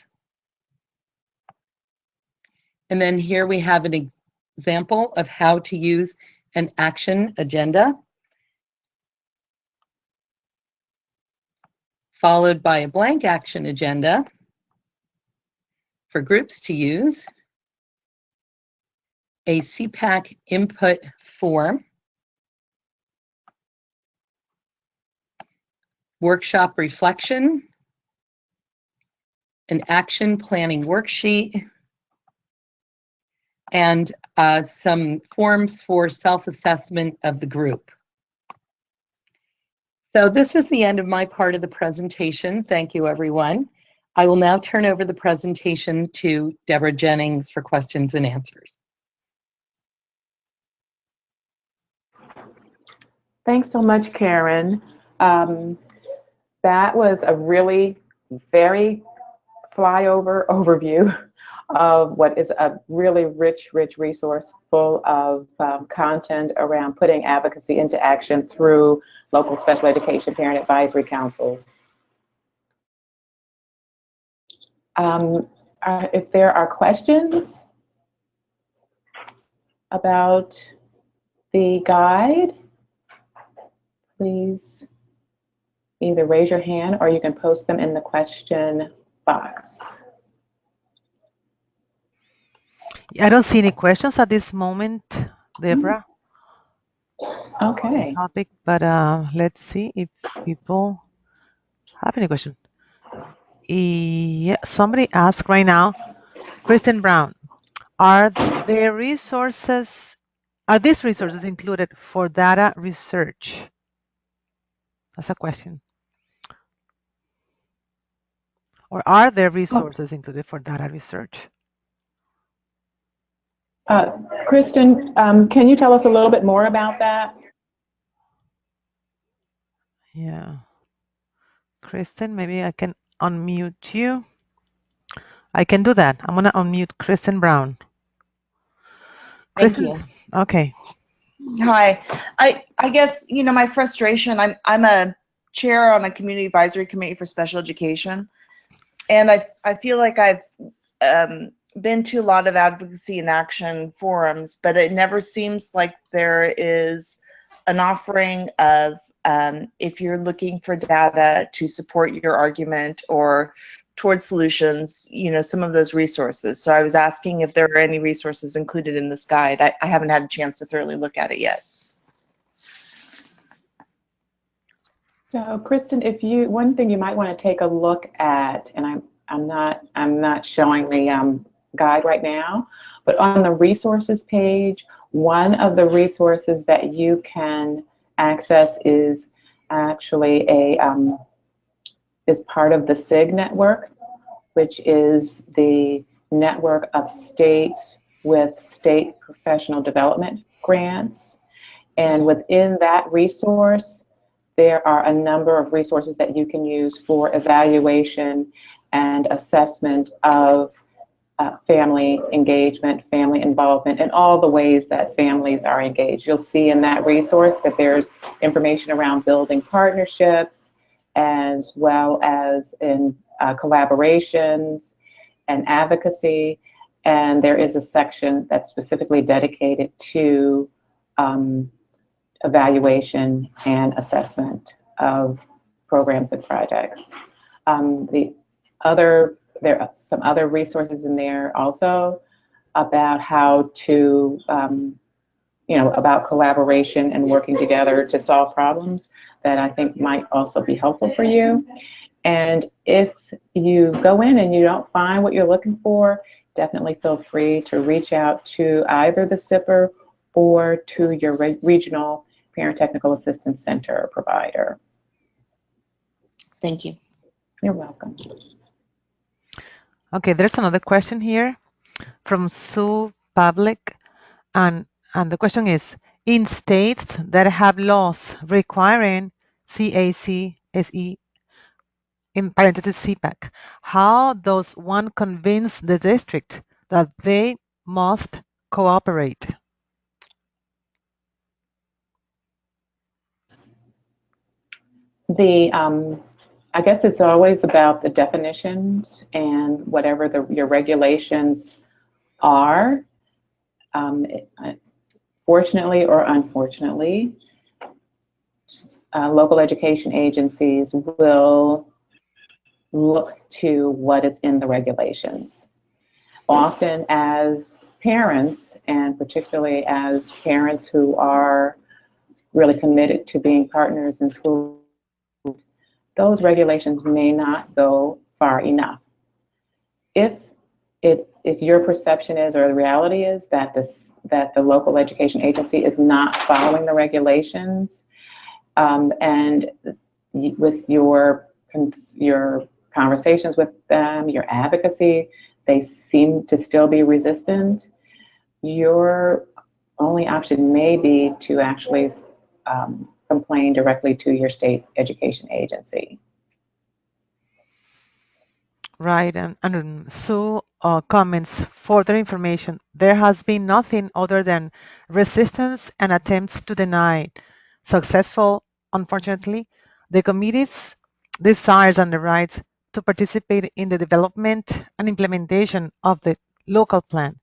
And then here we have an example of how to use an action agenda, followed by a blank action agenda for groups to use, a CPAC input form, workshop reflection, an action planning worksheet, and some forms for self-assessment of the group. So this is the end of my part of the presentation. Thank you, everyone. I will now turn over the presentation to Deborah Jennings for questions and answers. Thanks so much, Karen. That was a really very flyover overview of what is a really rich resource full of content around putting advocacy into action through local special education parent advisory councils. If there are questions about the guide, please either raise your hand or you can post them in the question box. I don't see any questions at this moment, Deborah. Okay. Topic, but let's see if people have any question. Yeah, somebody asked right now, Kristen Brown, are these resources included for data research? That's a question. Or are there resources included for data research? Kristen, can you tell us a little bit more about that? Yeah. Kristen, maybe I can unmute you. I can do that. I'm going to unmute Kristen Brown. Kristen, Thank you. Okay. Hi. I guess, you know, my frustration, I'm a chair on a community advisory committee for special education. And I feel like I've been to a lot of advocacy and action forums, but it never seems like there is an offering of if you're looking for data to support your argument or towards solutions, you know, some of those resources. So I was asking if there are any resources included in this guide. I haven't had a chance to thoroughly look at it yet. So Kristen, one thing you might want to take a look at, and I'm not showing the guide right now, but on the resources page, one of the resources that you can access is actually is part of the SIG network, which is the network of states with state professional development grants. And within that resource, there are a number of resources that you can use for evaluation and assessment of family engagement, family involvement, and all the ways that families are engaged. You'll see in that resource that there's information around building partnerships, as well as in collaborations and advocacy. And there is a section that's specifically dedicated to evaluation and assessment of programs and projects. There are some other resources in there also about how to, about collaboration and working together to solve problems that I think might also be helpful for you. And if you go in and you don't find what you're looking for, definitely feel free to reach out to either the SIPR or to your regional Parent Technical Assistance Center provider. Thank you. You're welcome. Okay, there's another question here from Sue Public, and the question is, in states that have laws requiring CAC, SE, in parentheses CPAC, how does one convince the district that they must cooperate? I guess it's always about the definitions and whatever your regulations are. Fortunately or unfortunately, local education agencies will look to what is in the regulations. Often as parents, and particularly as parents who are really committed to being partners in school, those regulations may not go far enough. If your perception is, or the reality is, that the local education agency is not following the regulations, and with your conversations with them, your advocacy, they seem to still be resistant, your only option may be to actually complain directly to your state education agency. Right, and Sue comments further information. There has been nothing other than resistance and attempts to deny successful, unfortunately, the committee's desires and the rights to participate in the development and implementation of the local plan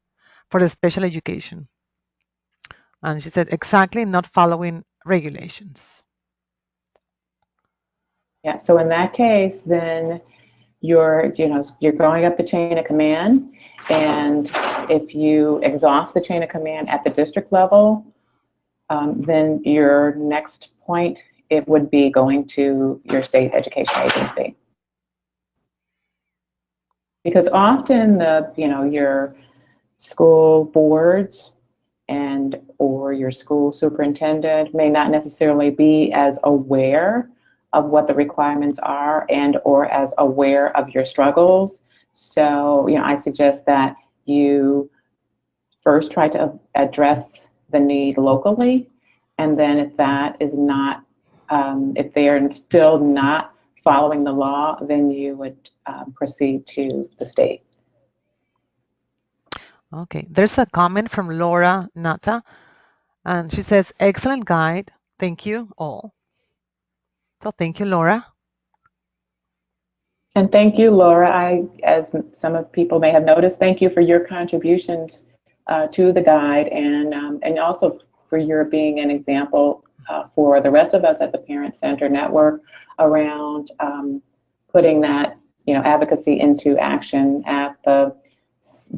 for the special education. And she said, exactly, not following regulations. Yeah, so in that case, then you're going up the chain of command, and if you exhaust the chain of command at the district level, then your next point, it would be going to your state education agency. Because often your school boards and or your school superintendent may not necessarily be as aware of what the requirements are and or as aware of your struggles. So, I suggest that you first try to address the need locally, and then if that is not, if they are still not following the law, then you would proceed to the state. Okay, there's a comment from Laura Nata, and she says, excellent guide. Thank you all. So thank you, Laura. And thank you, Laura. As some of people may have noticed, thank you for your contributions to the guide, and also for your being an example for the rest of us at the Parent Center Network around putting that advocacy into action at the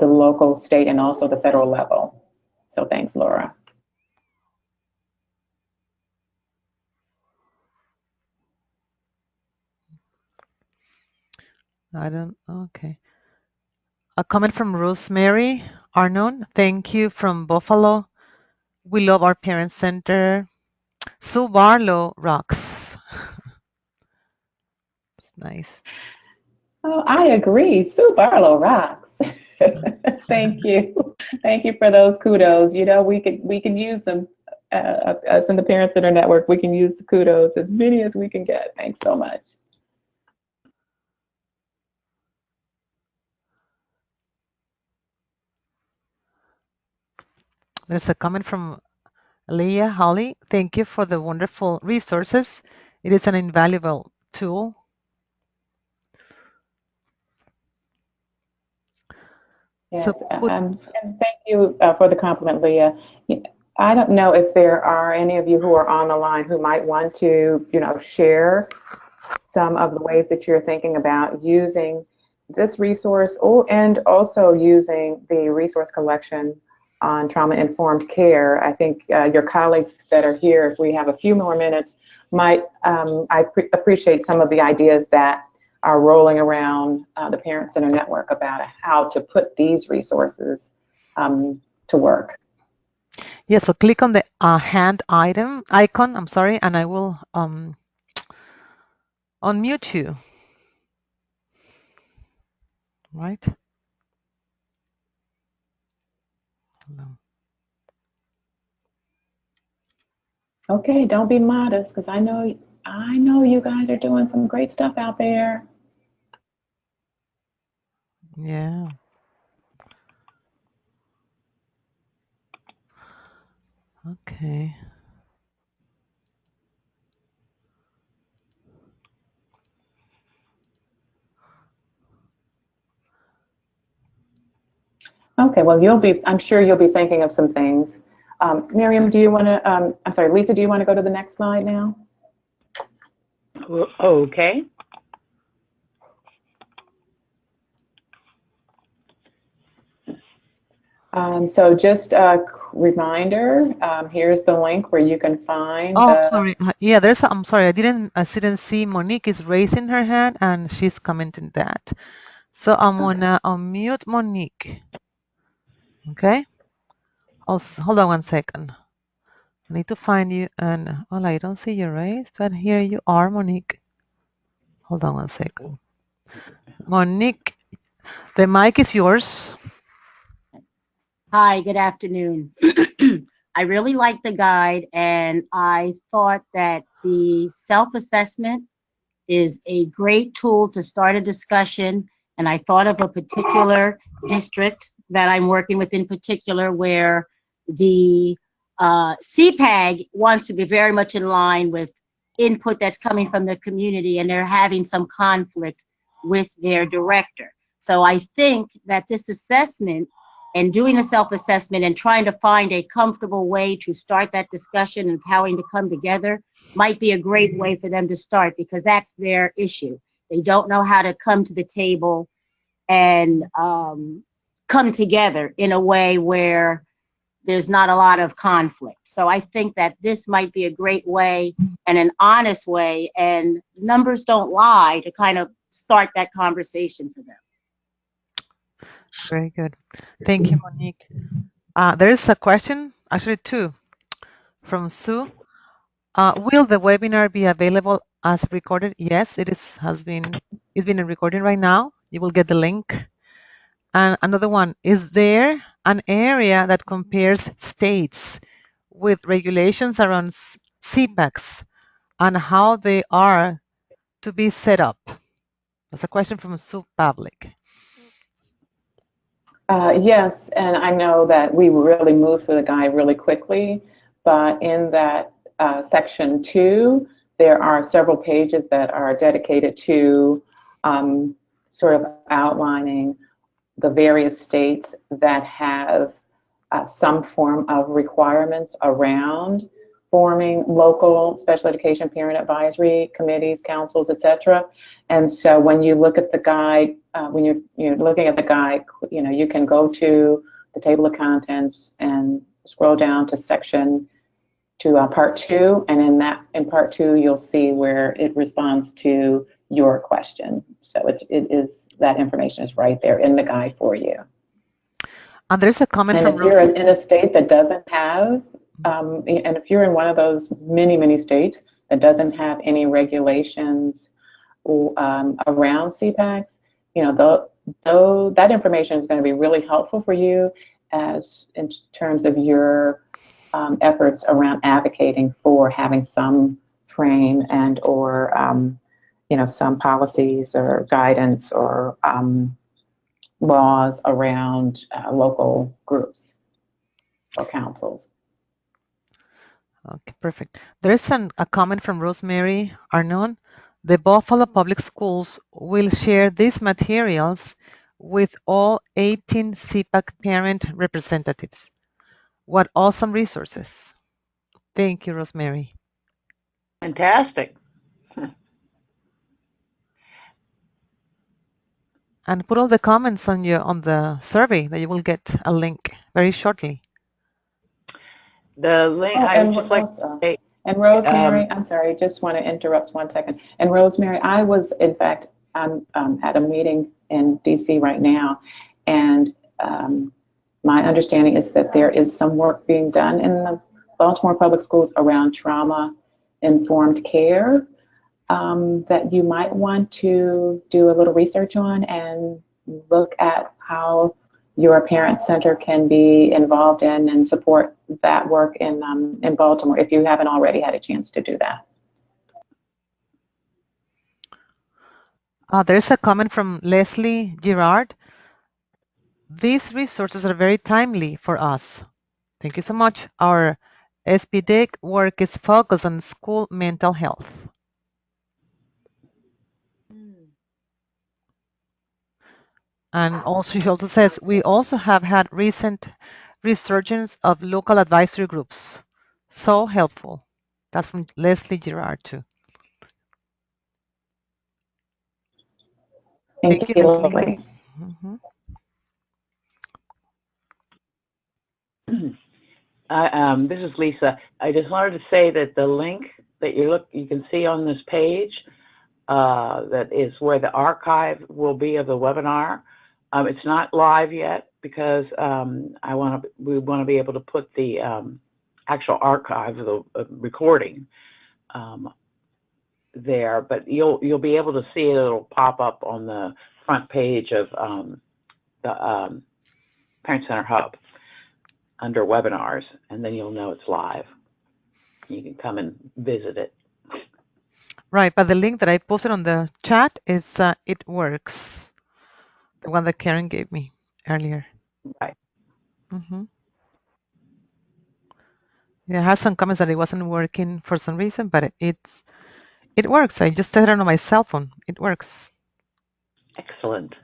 local, state, and also the federal level. So thanks, Laura. Okay. A comment from Rosemary Arnon. Thank you from Buffalo. We love our Parent Center. Sue Barlow rocks. Nice. Oh, I agree. Sue Barlow rocks. Thank you. Thank you for those kudos. We can use them. Us in the Parent Center Network, we can use the kudos as many as we can get. Thanks so much. There's a comment from Leah Holly. Thank you for the wonderful resources. It is an invaluable tool. Yes, and thank you for the compliment, Leah. I don't know if there are any of you who are on the line who might want to, share some of the ways that you're thinking about using this resource, and also using the resource collection on trauma-informed care. I think your colleagues that are here, if we have a few more minutes, might appreciate some of the ideas that are rolling around the Parent Center Network about how to put these resources to work. Yeah, so click on the hand icon, and I will unmute you. Right? Okay, don't be modest, because I know you guys are doing some great stuff out there. Yeah. Okay. Okay, well, I'm sure you'll be thinking of some things. Miriam, do you want to, I'm sorry, Lisa, do you want to go to the next slide now? Okay. So just a reminder, here's the link where you can find sorry. Yeah, I'm sorry, I didn't see Monique is raising her hand and she's commenting that. So I'm gonna unmute Monique. Okay. Hold on 1 second. I need to find you, and I don't see your raise, but here you are, Monique. Hold on 1 second. Monique, the mic is yours. Hi, good afternoon. I really like the guide, and I thought that the self-assessment is a great tool to start a discussion And I thought of a particular district that I'm working with in particular where the CPAG wants to be very much in line with input that's coming from the community, and they're having some conflict with their director. So I think that this assessment and doing a self-assessment and trying to find a comfortable way to start that discussion and having to come together might be a great way for them to start, because that's their issue. They don't know how to come to the table and come together in a way where there's not a lot of conflict. So I think that this might be a great way and an honest way, and numbers don't lie, to kind of start that conversation for them. Very good. Thank you, Monique. There is a question, actually two, from Sue. Will the webinar be available as recorded? Yes, it's been in recording right now. You will get the link. And another one, is there an area that compares states with regulations around CPACs and how they are to be set up? That's a question from Sue Public. Yes, and I know that we really moved through the guide really quickly, but in that section 2, there are several pages that are dedicated to sort of outlining the various states that have some form of requirements around forming local special education parent advisory committees, councils, etc. And so when you look at the guide, when you're looking at the guide, you can go to the table of contents and scroll down to section to part 2, and in part 2 you'll see where it responds to your question. So that information is right there in the guide for you. And there's a comment and from if you're in a state that doesn't have, and if you're in one of those many states that doesn't have any regulations around CPACs, that information is going to be really helpful for you as in terms of your efforts around advocating for having some frame and or some policies or guidance or laws around local groups or councils. Okay, perfect. There's a comment from Rosemary Arnon. The Buffalo Public Schools will share these materials with all 18 CPAC parent representatives. What awesome resources. Thank you, Rosemary. Fantastic. And put all the comments on the survey that you will get a link very shortly. The link, I would just like to say, and Rosemary, I'm sorry, just want to interrupt 1 second. And Rosemary, I was, in fact, at a meeting in DC right now, and my understanding is that there is some work being done in the Baltimore Public Schools around trauma-informed care that you might want to do a little research on and look at how your parent center can be involved in and support that work in Baltimore if you haven't already had a chance to do that. There's a comment from Leslie Girard. These resources are very timely for us. Thank you so much. Our SPDEC work is focused on school mental health. And also, she also says, we also have had recent resurgence of local advisory groups. So helpful. That's from Leslie Girard, too. Thank you, Leslie. Mm-hmm. This is Lisa. I just wanted to say that the link that you can see on this page, that is where the archive will be of the webinar. It's not live yet because we want to be able to put the actual archive of the recording there, but you'll be able to see it. It'll pop up on the front page of the Parent Center Hub under webinars, and then you'll know it's live. You can come and visit it. Right, but the link that I posted on the chat is It Works. The one that Karen gave me earlier. Right. Mm-hmm. Yeah, it has some comments that it wasn't working for some reason, but it works. I just set it on my cell phone. It works. Excellent.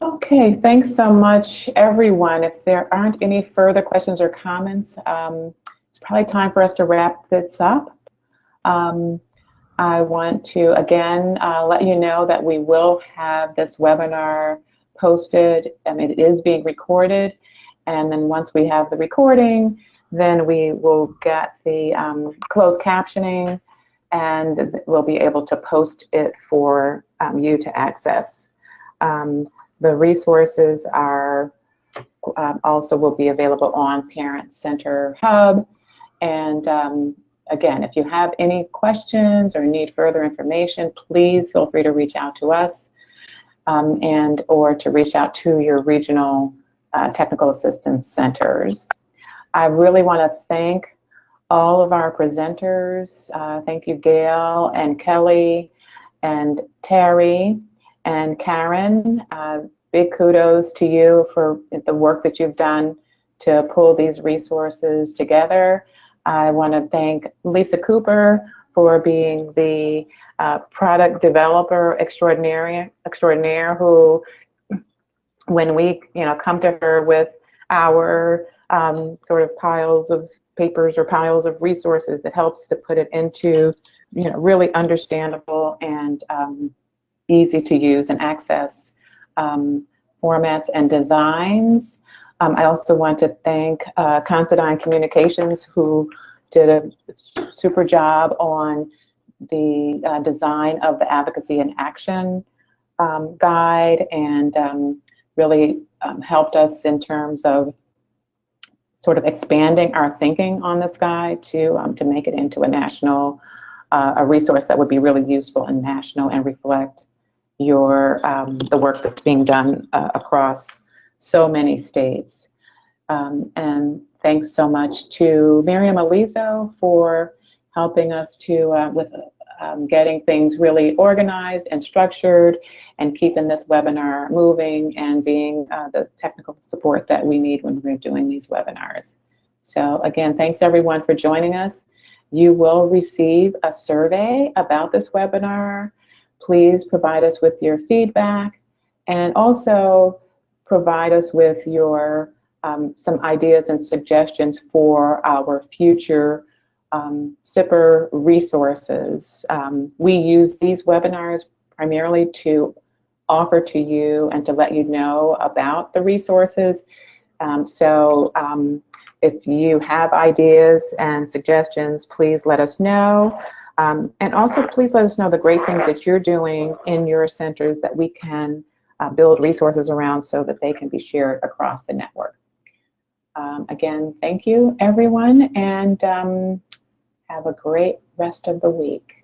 Okay, thanks so much, everyone. If there aren't any further questions or comments, it's probably time for us to wrap this up. I want to, again, let you know that we will have this webinar posted. It is being recorded. And then once we have the recording, then we will get the closed captioning, and we'll be able to post it for you to access. The resources are also will be available on Parent Center Hub. And again, if you have any questions or need further information, please feel free to reach out to us and or to reach out to your regional technical assistance centers. I really want to thank all of our presenters. Thank you, Gail and Kelly and Terry and Karen. Big kudos to you for the work that you've done to pull these resources together. I want to thank Lisa Cooper for being the product developer extraordinaire who, when we come to her with our sort of piles of papers or piles of resources, that helps to put it into really understandable and easy to use and access formats and designs. I also want to thank Considine Communications, who did a super job on the design of the Advocacy and Action guide, and really helped us in terms of sort of expanding our thinking on this guide to make it into a national, a resource that would be really useful and national and reflect your the work that's being done across so many states. And thanks so much to Miriam Alizo for helping us to with getting things really organized and structured, and keeping this webinar moving, and being the technical support that we need when we're doing these webinars. So again, thanks everyone for joining us. You will receive a survey about this webinar. Please provide us with your feedback, and also provide us with your some ideas and suggestions for our future CPIR resources. We use these webinars primarily to offer to you and to let you know about the resources. If you have ideas and suggestions, please let us know. And also, please let us know the great things that you're doing in your centers that we can build resources around, so that they can be shared across the network. Again, thank you, everyone, and have a great rest of the week.